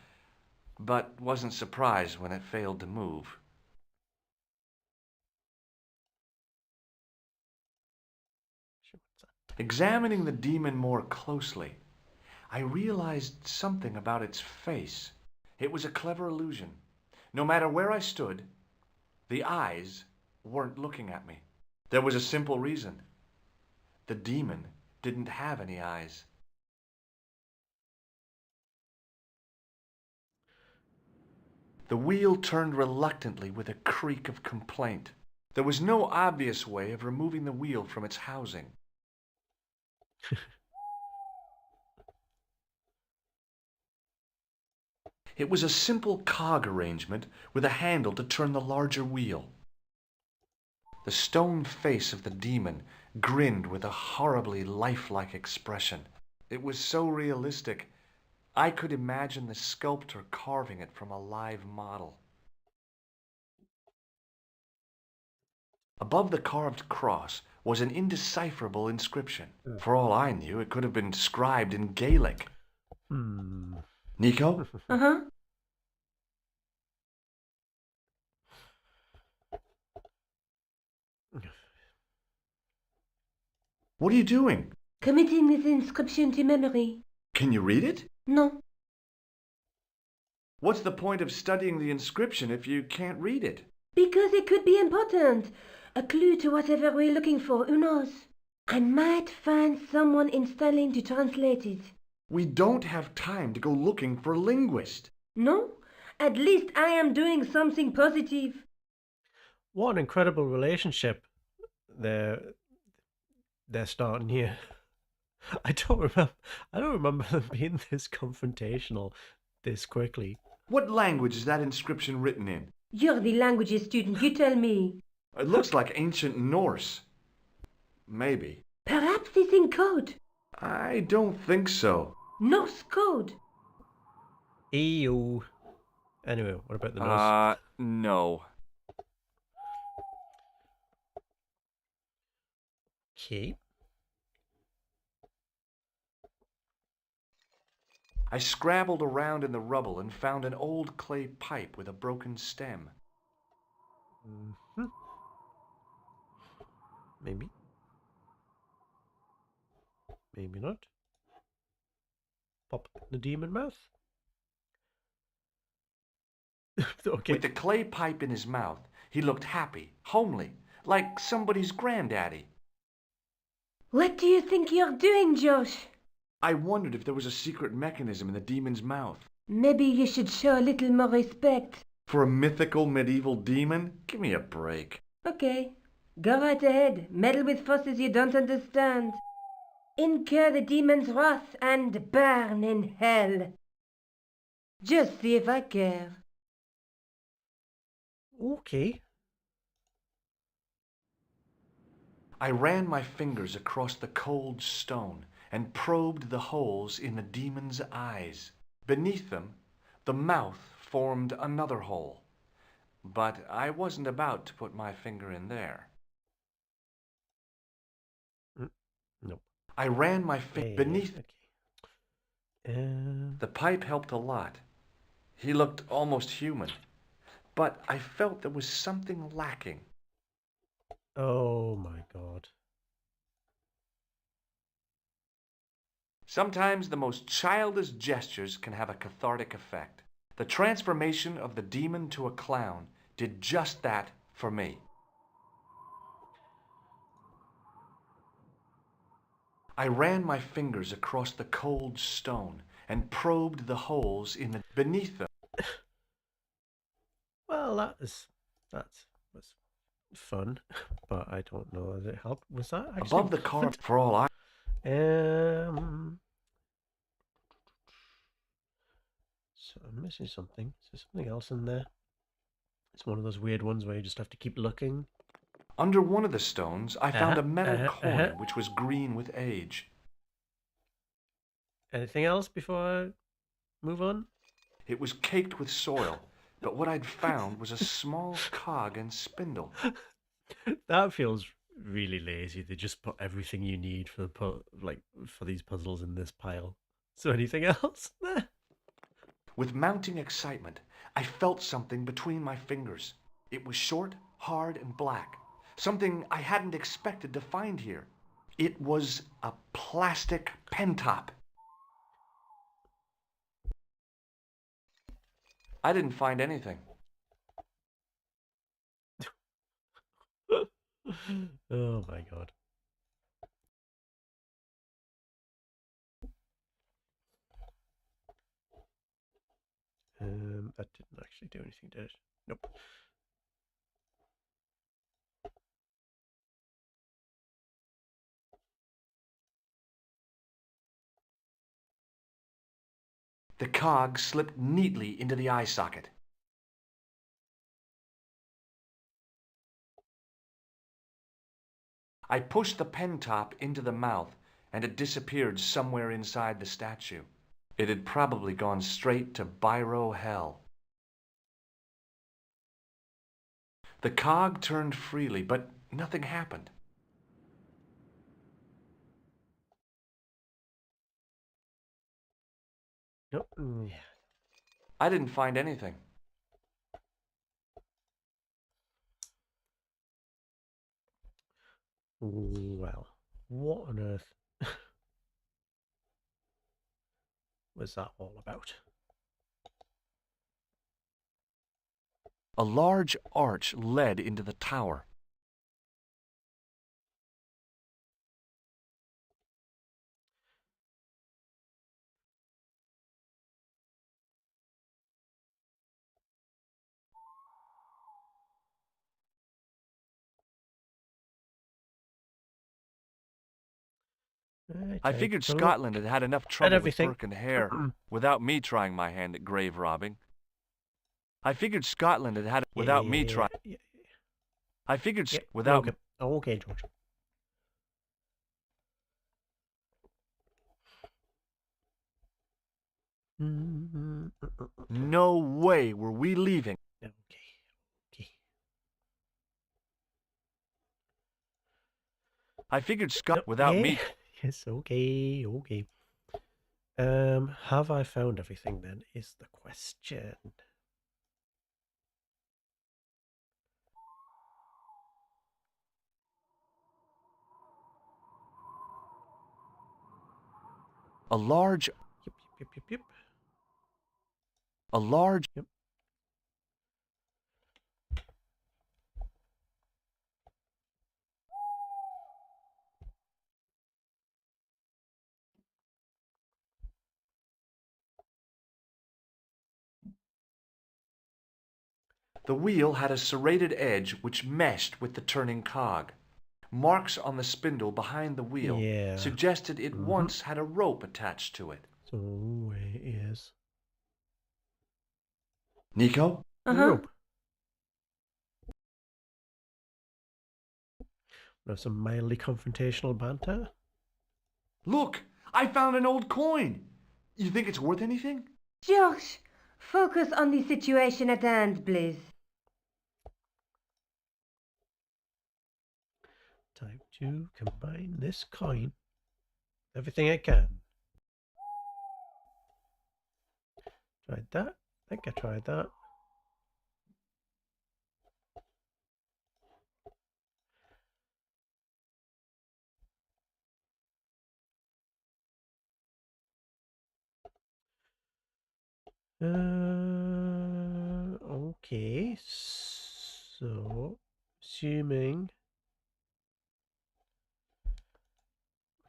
but wasn't surprised when it failed to move. Examining the demon more closely, I realized something about its face. It was a clever illusion. No matter where I stood, the eyes weren't looking at me. There was a simple reason. The demon didn't have any eyes. The wheel turned reluctantly with a creak of complaint. There was no obvious way of removing the wheel from its housing. It was a simple cog arrangement with a handle to turn the larger wheel. The stone face of the demon grinned with a horribly lifelike expression. It was so realistic, I could imagine the sculptor carving it from a live model. Above the carved cross was an indecipherable inscription. For all I knew, it could have been scribed in Gaelic. Hmm. Nico? Uh-huh. What are you doing? Committing this inscription to memory. Can you read it? No. What's the point of studying the inscription if you can't read it? Because it could be important. A clue to whatever we're looking for, who knows? I might find someone installing to translate it. We don't have time to go looking for a linguist. No? At least I am doing something positive. What an incredible relationship they're starting here. I don't remember them being this confrontational this quickly. What language is that inscription written in? You're the languages student, you tell me. It looks like ancient Norse. Maybe. Perhaps it's in code. I don't think so. Norse code. Ew. Anyway, what about the nose? No. Okay. I scrabbled around in the rubble and found an old clay pipe with a broken stem. Mm-hmm. Maybe. Maybe not. Pop in the demon mouth. Okay. With the clay pipe in his mouth, he looked happy, homely, like somebody's granddaddy. What do you think you're doing, Josh? I wondered if there was a secret mechanism in the demon's mouth. Maybe you should show a little more respect. For a mythical medieval demon? Give me a break. Okay. Go right ahead. Meddle with forces you don't understand. Incur the demon's wrath and burn in hell. Just see if I care. Okay. I ran my fingers across the cold stone and probed the holes in the demon's eyes. Beneath them, the mouth formed another hole. But I wasn't about to put my finger in there. Nope. I ran my finger beneath. Okay. The pipe helped a lot. He looked almost human. But I felt there was something lacking. Oh my god. Sometimes the most childish gestures can have a cathartic effect. The transformation of the demon to a clown did just that for me. I ran my fingers across the cold stone and probed the holes in the beneath them. Well, that was fun, but I don't know if it helped. Was that actually Above the car, for all I... So I'm missing something. Is there something else in there? It's one of those weird ones where you just have to keep looking. Under one of the stones, I found a metal coin which was green with age. Anything else before I move on? It was caked with soil, but what I'd found was a small cog and spindle. That feels really lazy. They just put everything you need for for these puzzles in this pile. So anything else? With mounting excitement, I felt something between my fingers. It was short, hard, and black. Something I hadn't expected to find here. It was a plastic pen top. I didn't find anything. Oh my god. That didn't actually do anything, did it? Nope. The cog slipped neatly into the eye socket. I pushed the pen top into the mouth, and it disappeared somewhere inside the statue. It had probably gone straight to Biro Hell. The cog turned freely, but nothing happened. Nope. Yeah. I didn't find anything. Well, what on earth was that all about? A large arch led into the tower. Right, I take figured a look Scotland had had enough at trouble with everything. Burke and Hare without me trying my hand at grave robbing. I figured Scotland had had without me trying. Yeah. I figured Yeah. without. Okay. Okay, George. No way were we leaving. Okay. Okay. I figured No, without yeah. me. Yes. Okay. Okay. Have I found everything then? Is the question. A large. Yep. A large. Yep. The wheel had a serrated edge which meshed with the turning cog. Marks on the spindle behind the wheel Yeah. suggested it once had a rope attached to it. So it is Nico? the Uh-huh. rope. There's some mildly confrontational banter. Look! I found an old coin! You think it's worth anything? George, focus on the situation at hand, please. Time to combine this coin. Everything I can. Tried that. I think I tried that. Okay. So, assuming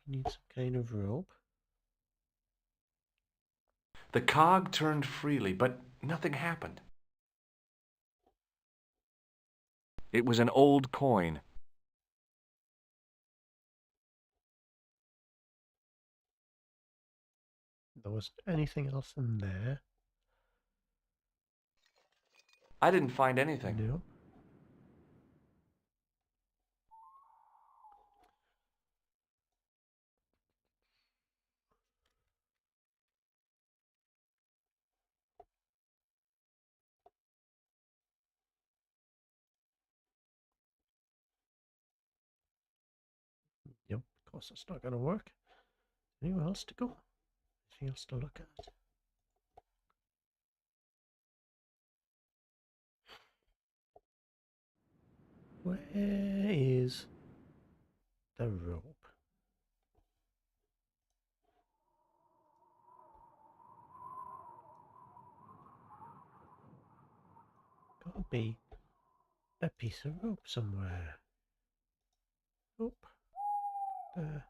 we need some kind of rope. The cog turned freely, but nothing happened. It was an old coin. There wasn't anything else in there. I didn't find anything. No. Yep, of course it's not going to work. Anywhere else to go? Anything else to look at? Where is the rope? Gotta be a piece of rope somewhere. Nope. There.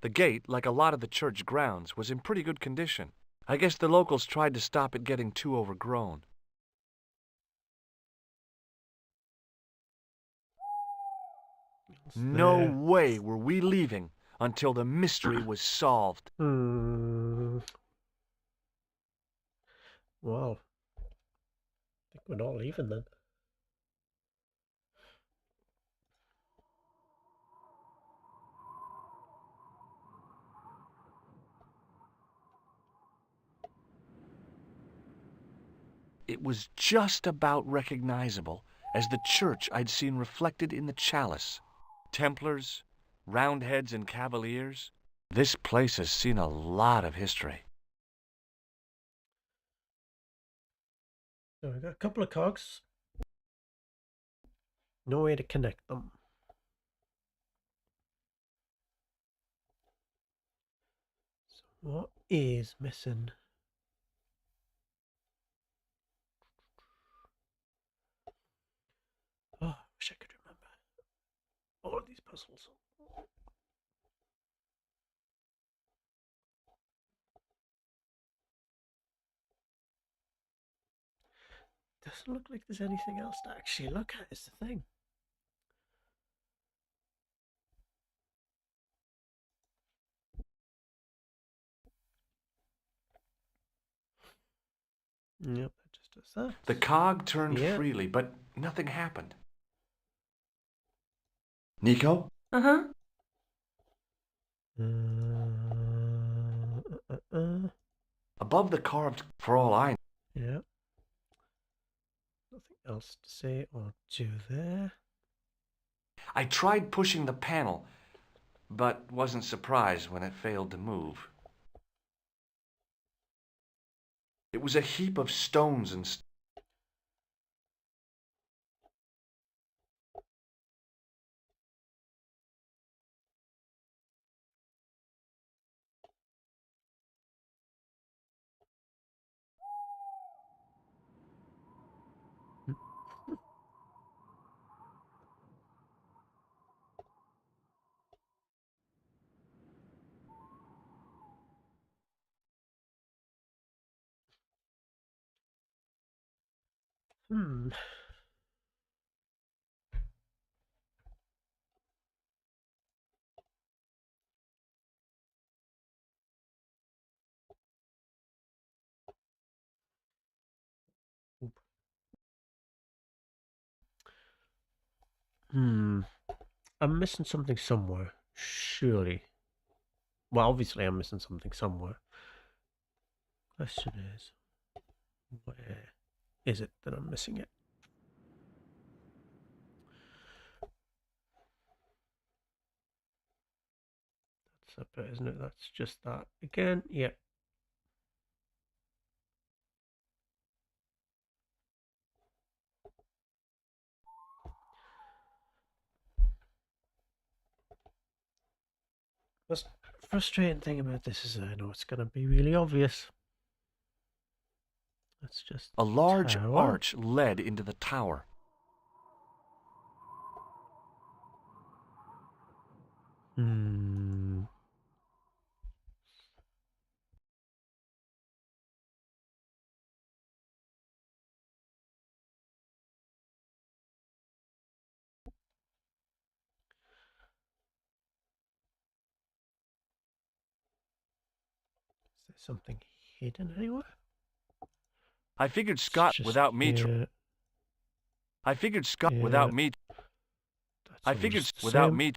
The gate, like a lot of the church grounds, was in pretty good condition. I guess the locals tried to stop it getting too overgrown. No There. way were we leaving until the mystery was solved. Well, I think we're not leaving then. It was just about recognizable as the church I'd seen reflected in the chalice. Templars, Roundheads, and Cavaliers. This place has seen a lot of history. So we've got a couple of cogs. No way to connect them. So what is missing? Oh, I wish I could remember all of these puzzles. Doesn't look like there's anything else to actually look at, is the thing. Yep, that just does that. The cog turned Yeah. freely, but nothing happened. Nico? Uh-huh. Above the carved, for all I know. Yeah. Nothing else to say or do there. I tried pushing the panel, but wasn't surprised when it failed to move. It was a heap of stones and Hmm. Hmm. I'm missing something somewhere. Surely. Well, obviously I'm missing something somewhere. Question is, where is it that I'm missing it? That's up it, isn't it? That's just that. Again, yeah. The frustrating thing about this is I know it's going to be really obvious. That's just a large tower. arch led into the tower. Hmm. Is there something hidden anywhere? I figured It's Scott just without me. here. I figured Scott Yeah. without me. That's I figured almost the without same. me.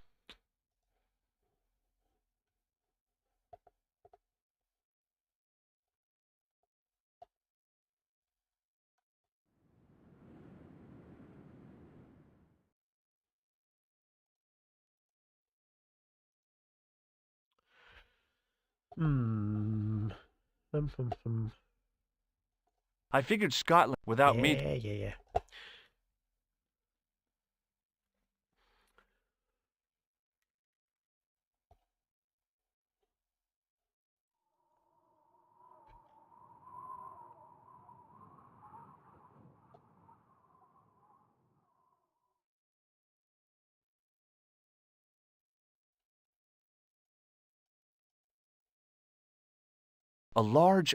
Hmm. I figured Scotland without me. Yeah. A large.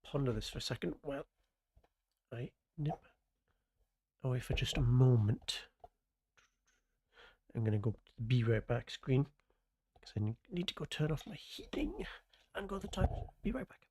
Ponder this for a second. Well, I nip away for just a moment. I'm going to go to the be right back screen because I need to go turn off my heating and go to the timer. Be right back.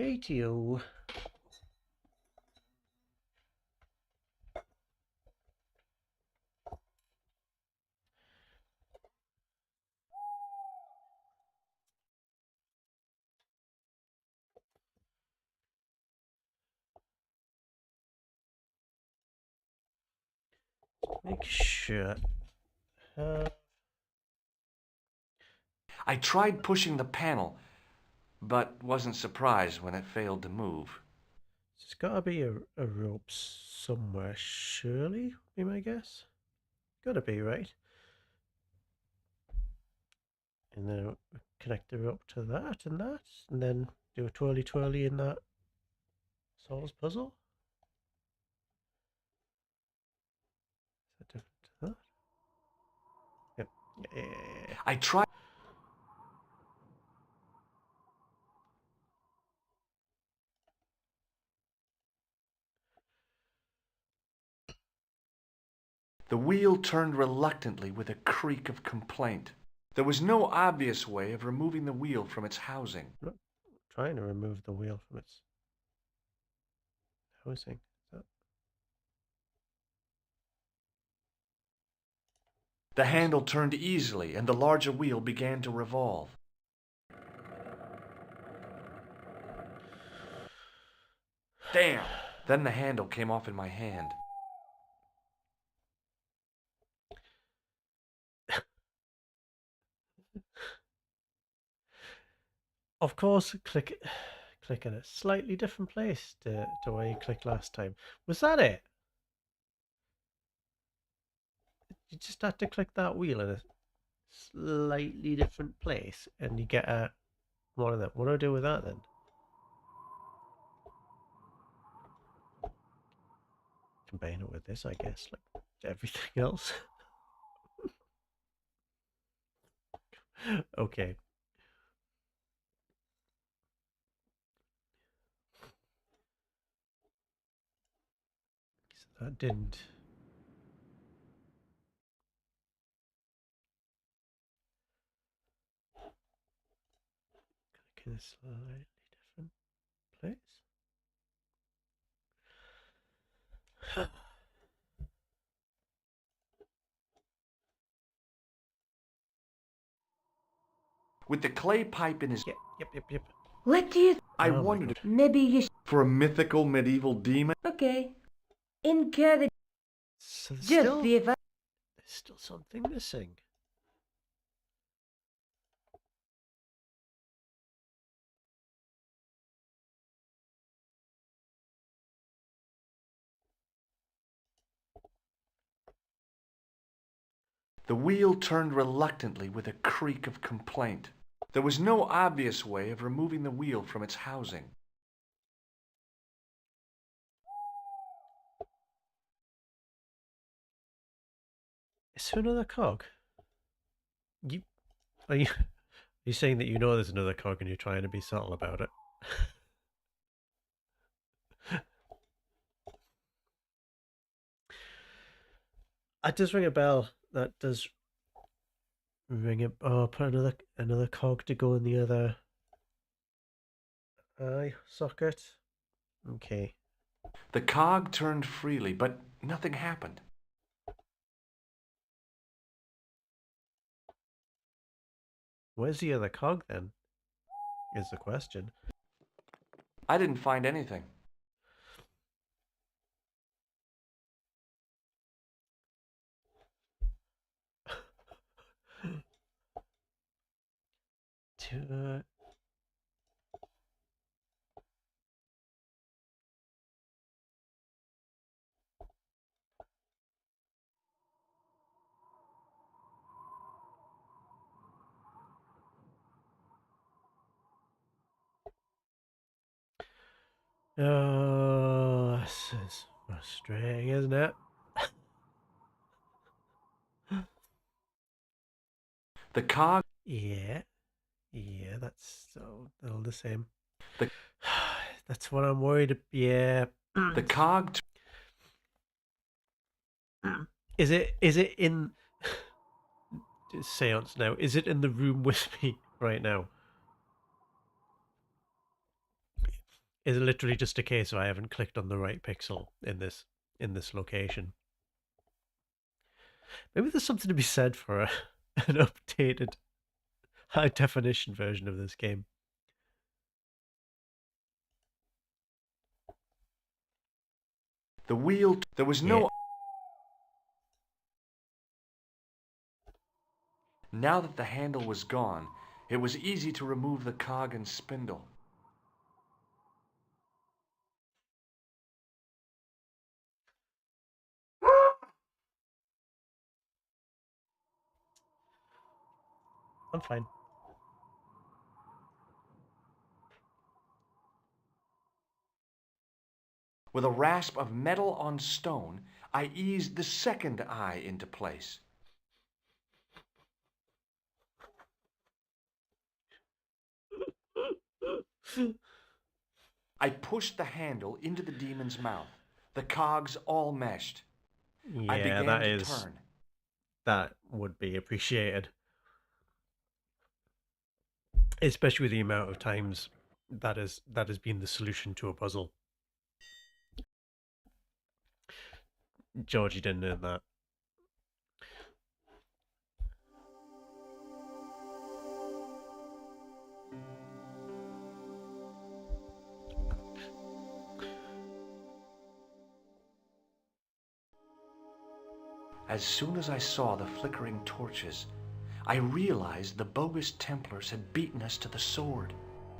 Hey to you. Make sure. I tried pushing the panel, but wasn't surprised when it failed to move. There's got to be a rope somewhere, surely, be my guess. Gotta be, right? And then connect the rope to that, and then do a twirly twirly in that Sol's puzzle. Is that different to that? Yep. Yeah. I tried. The wheel turned reluctantly with a creak of complaint. There was no obvious way of removing the wheel from its housing. I'm not trying to remove the wheel from its housing. The handle turned easily, and the larger wheel began to revolve. Damn! Then the handle came off in my hand. Of course, click in a slightly different place to where you clicked last time. Was that it? You just had to click that wheel in a slightly different place and you get one of them. What do I do with that then? Combine it with this, I guess, like everything else. Okay. So that didn't. Click in a slightly different place. With the clay pipe in his... Yep. What do you... I Oh my wondered God. Maybe you for a mythical medieval demon. Okay. Incur the... So Just see if I... there's still something missing. The wheel turned reluctantly with a creak of complaint. There was no obvious way of removing the wheel from its housing. Is there another cog? Are you saying that you know there's another cog and you're trying to be subtle about it? That does ring a bell. That does ring a... Oh, put another cog to go in the other eye socket. Okay. The cog turned freely, but nothing happened. Where's the other cog then? Is the question. I didn't find anything. To oh, this is frustrating, isn't it? The cog... Yeah, that's all the same. The- That's what I'm worried. Yeah. The cog... Is it in seance now? Is it in the room with me right now? is literally just a case of I haven't clicked on the right pixel in this location. Maybe there's something to be said for an updated high definition version of this game. The wheel, there was Yeah. no... Now that the handle was gone, it was easy to remove the cog and spindle. I'm fine. With a rasp of metal on stone, I eased the second eye into place. I pushed the handle into the demon's mouth. The cogs all meshed. I Yeah, began to turn. that would be appreciated. Especially with the amount of times that has been the solution to a puzzle. Georgie didn't know that. As soon as I saw the flickering torches, I realized the bogus Templars had beaten us to the sword.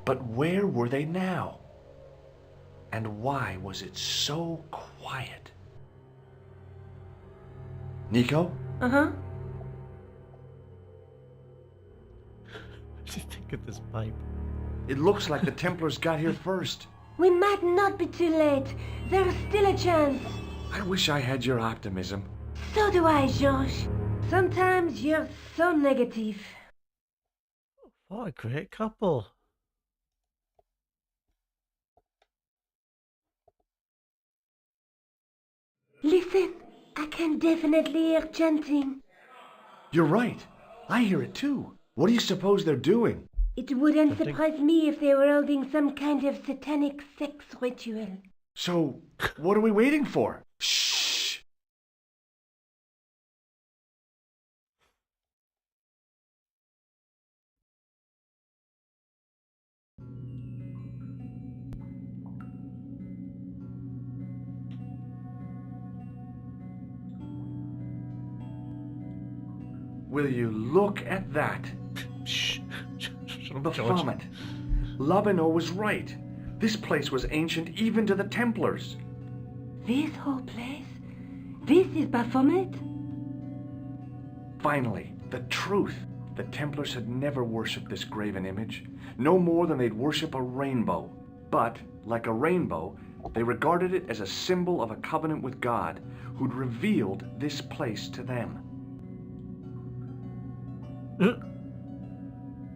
But where were they now? And why was it so quiet? Nico? Uh-huh. What do you think of this pipe? It looks like the Templars got here first. We might not be too late. There's still a chance. I wish I had your optimism. So do I, Georges. Sometimes you're so negative. What a great couple. Listen, I can definitely hear chanting. You're right. I hear it too. What do you suppose they're doing? It wouldn't Chanting? surprise me if they were holding some kind of satanic sex ritual. So, what are we waiting for? Shh! Will you look at that? Shh. Shut up, The George. vomit. Labino was right. This place was ancient even to the Templars. This whole place? This is Baphomet? Finally, the truth. The Templars had never worshipped this graven image, no more than they'd worship a rainbow. But, like a rainbow, they regarded it as a symbol of a covenant with God, who'd revealed this place to them.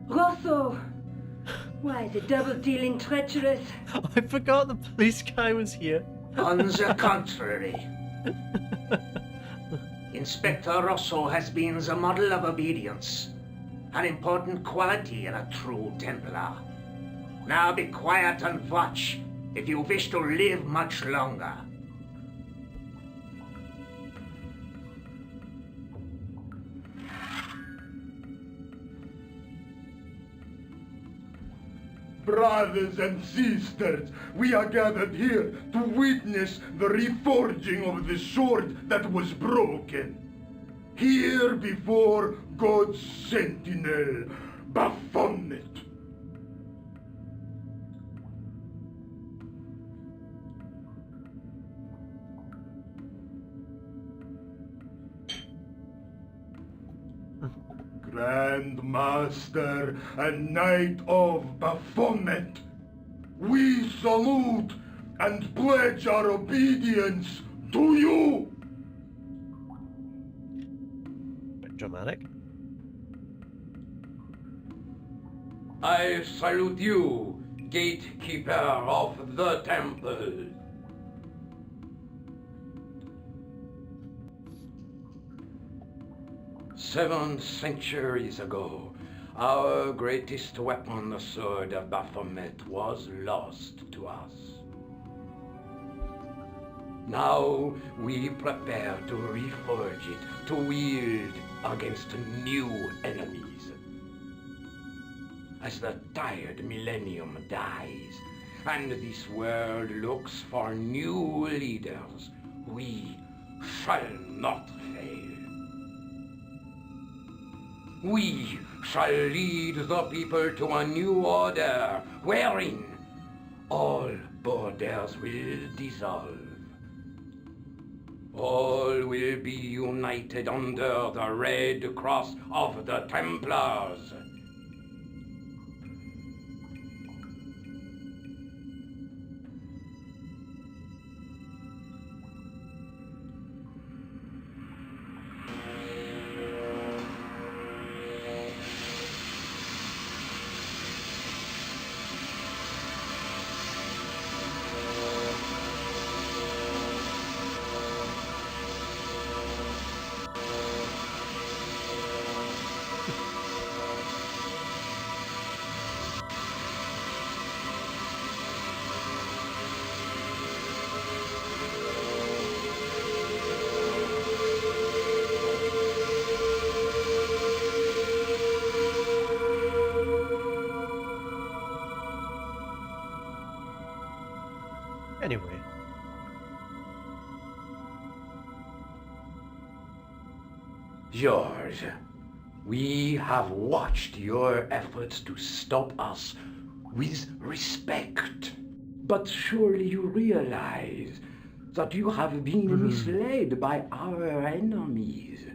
Rosso! Why, the double-dealing treacherous. I forgot the police guy was here. On the contrary, Inspector Rosso has been the model of obedience, an important quality in a true Templar. Now be quiet and watch if you wish to live much longer. Brothers and sisters, we are gathered here to witness the reforging of the sword that was broken. Here before God's sentinel, Baphomet. Grand Master and Knight of Baphomet, we salute and pledge our obedience to you. Bit dramatic. I salute you, gatekeeper of the temple. "7 centuries ago, our greatest weapon, the sword of Baphomet, was lost to us. Now we prepare to reforge it, to wield against new enemies. As the tired millennium dies, and this world looks for new leaders, we shall not fail. We shall lead the people to a new order, wherein all borders will dissolve. All will be united under the red cross of the Templars. Anyway. George, we have watched your efforts to stop us with respect. But surely you realize that you have been misled by our enemies.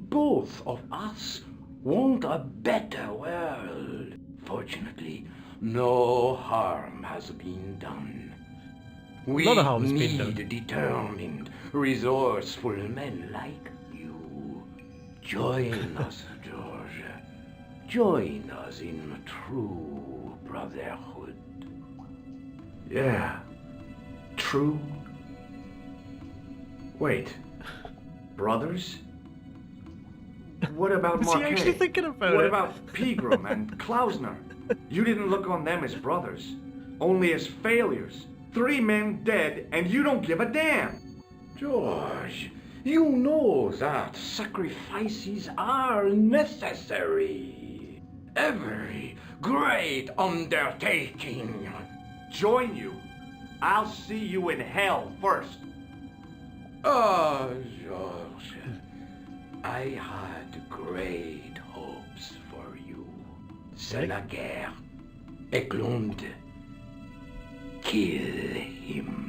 Both of us want a better world. Fortunately, no harm has been done. We lot of harm has been need done. determined, resourceful men like you. Join us, George. Join us in true brotherhood. Yeah. True. Wait. Brothers? What about Was he Marquet? actually thinking about What it? about Pegram and Klausner? You didn't look on them as brothers, only as failures. 3 men dead, and you don't give a damn. George, you know that sacrifices are necessary. Every great undertaking. Join you. I'll see you in hell first. Ah, George, I had great hopes for you. C'est la guerre. Eklund, kill him.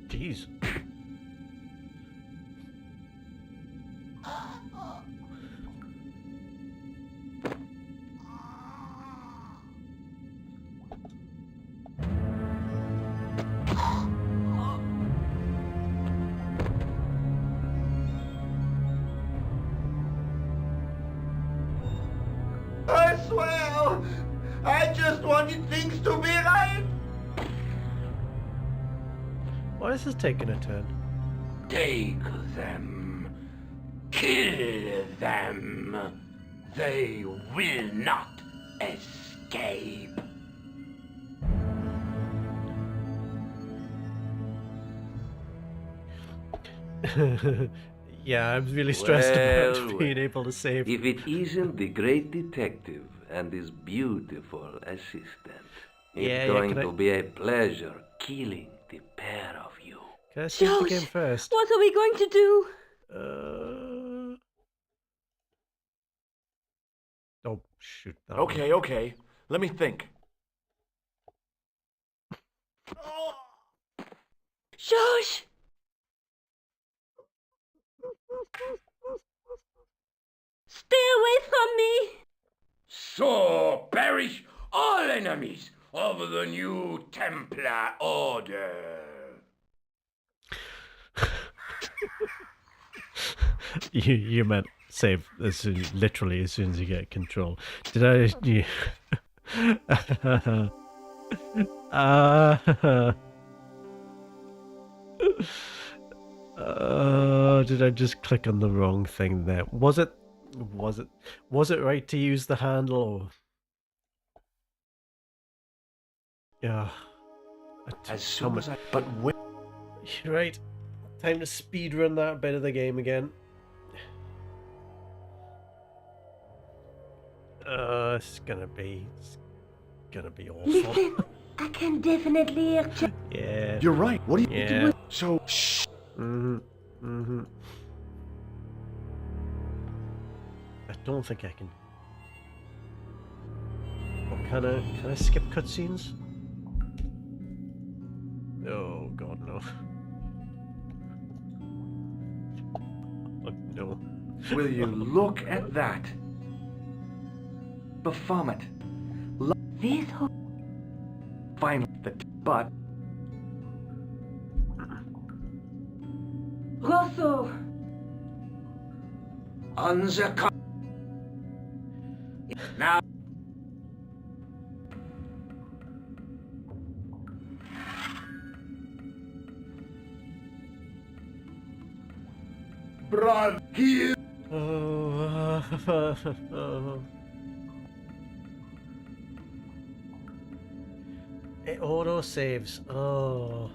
Jeez. I swear, I just wanted things to be right. Why is this taking a turn? Take them. Kill them. They will not escape. Yeah, I'm really stressed about Well, being able to save. If it isn't the great detective and his beautiful assistant, Yeah, it's going can I- to be a pleasure killing the pair of you. Can I save the Josh, game first? what are we going to do? Oh, shoot. That Okay, okay. Let me think. Josh! Stay away from me! So perish all enemies of the new Templar Order. You meant save as soon, literally as soon as you get control. Did I? You... Did I just click on the wrong thing there? Was it right to use the handle? Or... Yeah. As soon as I... But when... You're right. Time to speedrun that bit of the game again. It's gonna be awful. Listen, I can definitely hear Yeah. You're right. What are you Yeah. doing? So, shh. I don't think I can. Or can I skip cutscenes? Oh god, no. Oh no. Will you look at that? Baphomet. this whole... Finally, but Rosso! On the now, Brad, here. Oh. It auto saves. Oh.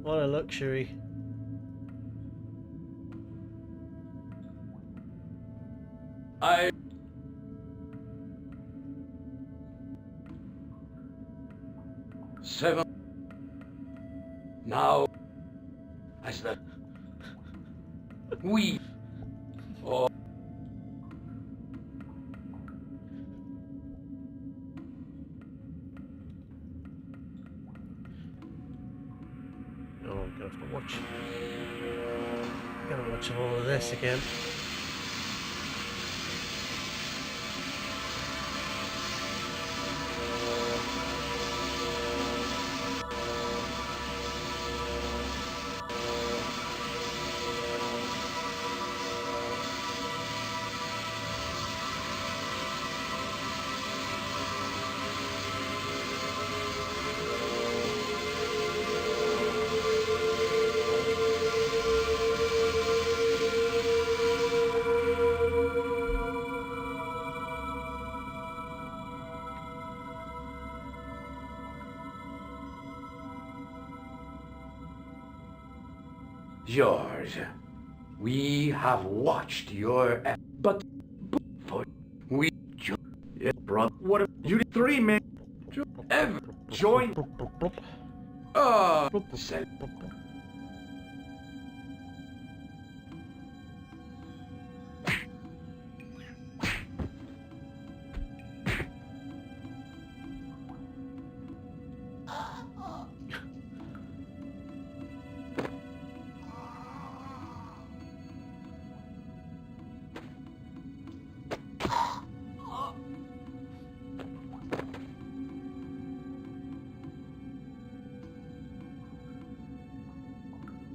What a luxury. I... Seven. Now, as the... We... Oh, Oh, I'm gonna have to watch. Gonna watch all of this again. George, we have watched your... But... For... We... Yeah, brother. What if you three men Ever... join? Say...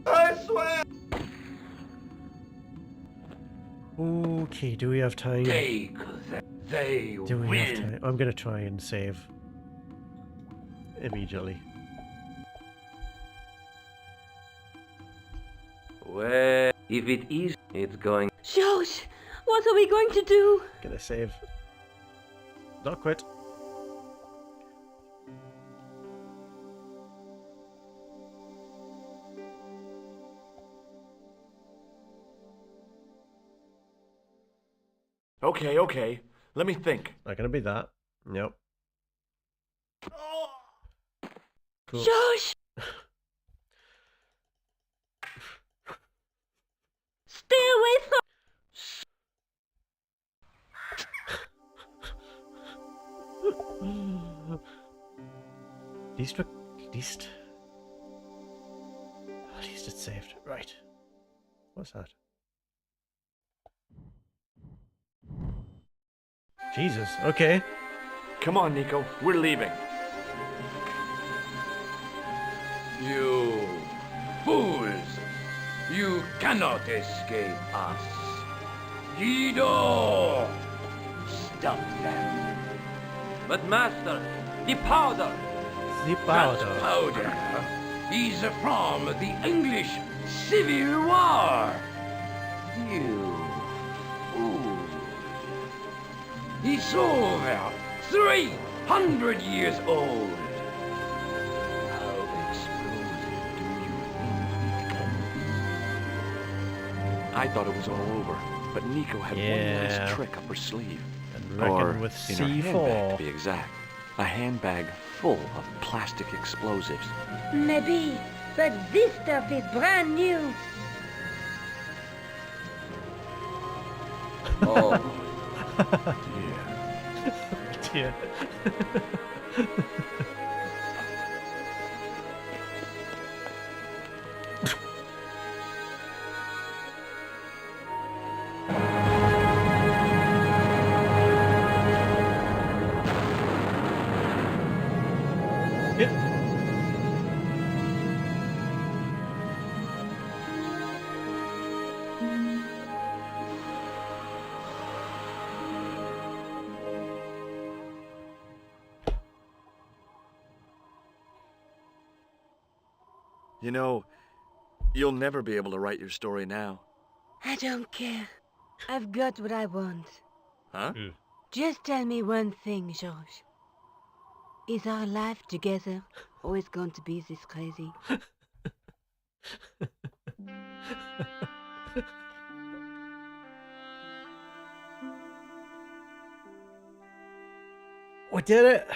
I swear. Okay, do we have time? Take them. They Do we have win. time? I'm gonna try and save immediately. Well, if it is, it's going. Josh, what are we going to do? Gonna save. Not quit. Okay, okay. Let me think. Not gonna be that. Nope. Cool. Josh! Stay away from... At least it's saved. Right. What's that? Jesus. Okay. Come on, Nico. We're leaving. You fools! You cannot escape us. Guido! Stop them. But master, the powder! The That powder. powder He's from the English Civil War. You fool. He's over 300 years old. How explosive do you think it can be? I thought it was all over, but Nico had one Yeah. last trick up her sleeve. And reckon Or with in her handbag, C4. to be exact. A handbag full of plastic explosives. Maybe, but this stuff is brand new. Oh, Yeah. Yeah. You know, you'll never be able to write your story now. I don't care. I've got what I want. Huh? Just tell me one thing, George. Is our life together always going to be this crazy? We did it.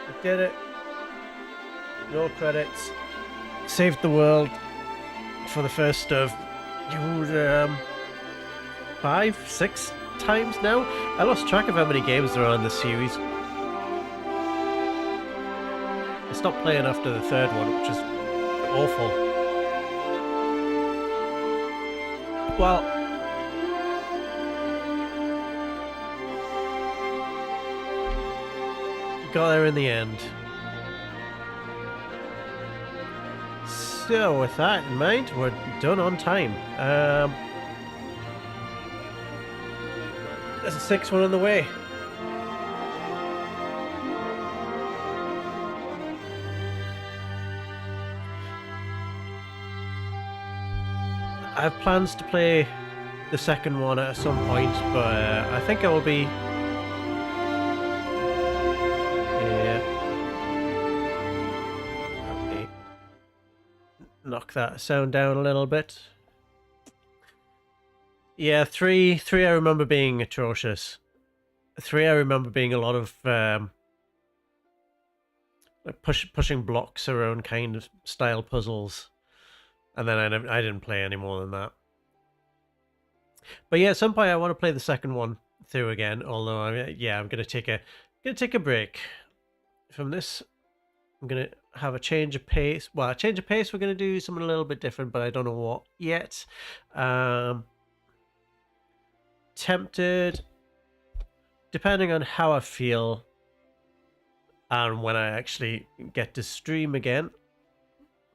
We did it. No credits. Saved the world for the first of 5, 6 times now. I lost track of how many games there are in this series. I stopped playing after the third one, which is awful. Well, got there in the end. So with that in mind, we're done on time. There's a 6th one on the way. I have plans to play the second one at some point, but I think I will be... Yeah. Okay. Knock that sound down a little bit. Yeah, 3 I remember being atrocious. 3 I remember being a lot of like pushing blocks around kind of style puzzles. And then I didn't play any more than that. But yeah, at some point I want to play the second one through again. Although I'm gonna take a break from this. I'm gonna have a change of pace. Well, a change of pace. We're gonna do something a little bit different, but I don't know what yet. Tempted, depending on how I feel and when I actually get to stream again.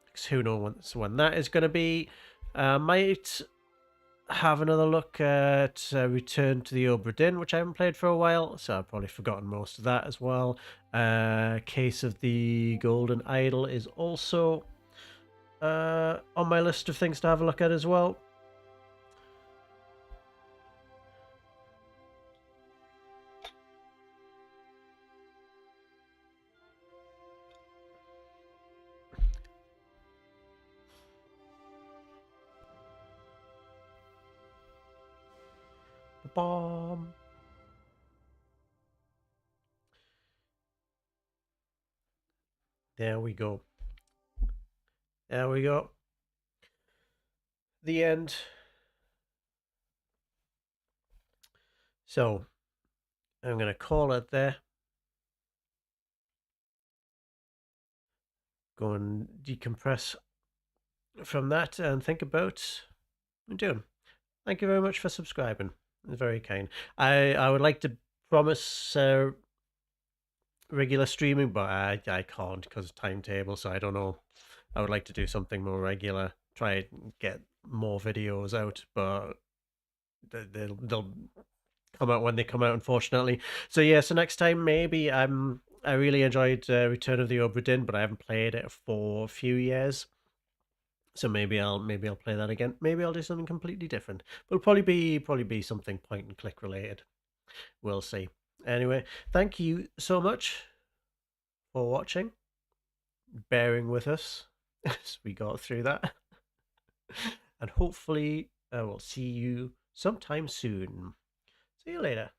Because who knows when that is going to be. Might have another look at Return to the Obra Dinn, which I haven't played for a while, so I've probably forgotten most of that as well. Case of the Golden Idol is also on my list of things to have a look at as well. Bomb. There we go. There we go. The end. So, I'm going to call it there. Go and decompress from that and think about what I'm doing. Thank you very much for subscribing. It's very kind. I would like to promise regular streaming, but I can't because of timetable, so I don't know. I would like to do something more regular, try and get more videos out, but they'll come out when they come out, unfortunately. So yeah, so next time maybe I really enjoyed Return of the Obra Dinn, but I haven't played it for a few years. So maybe I'll play that again. Maybe I'll do something completely different. But it'll probably be something point and click related. We'll see. Anyway, thank you so much for watching, bearing with us as we got through that. And hopefully we'll see you sometime soon. See you later.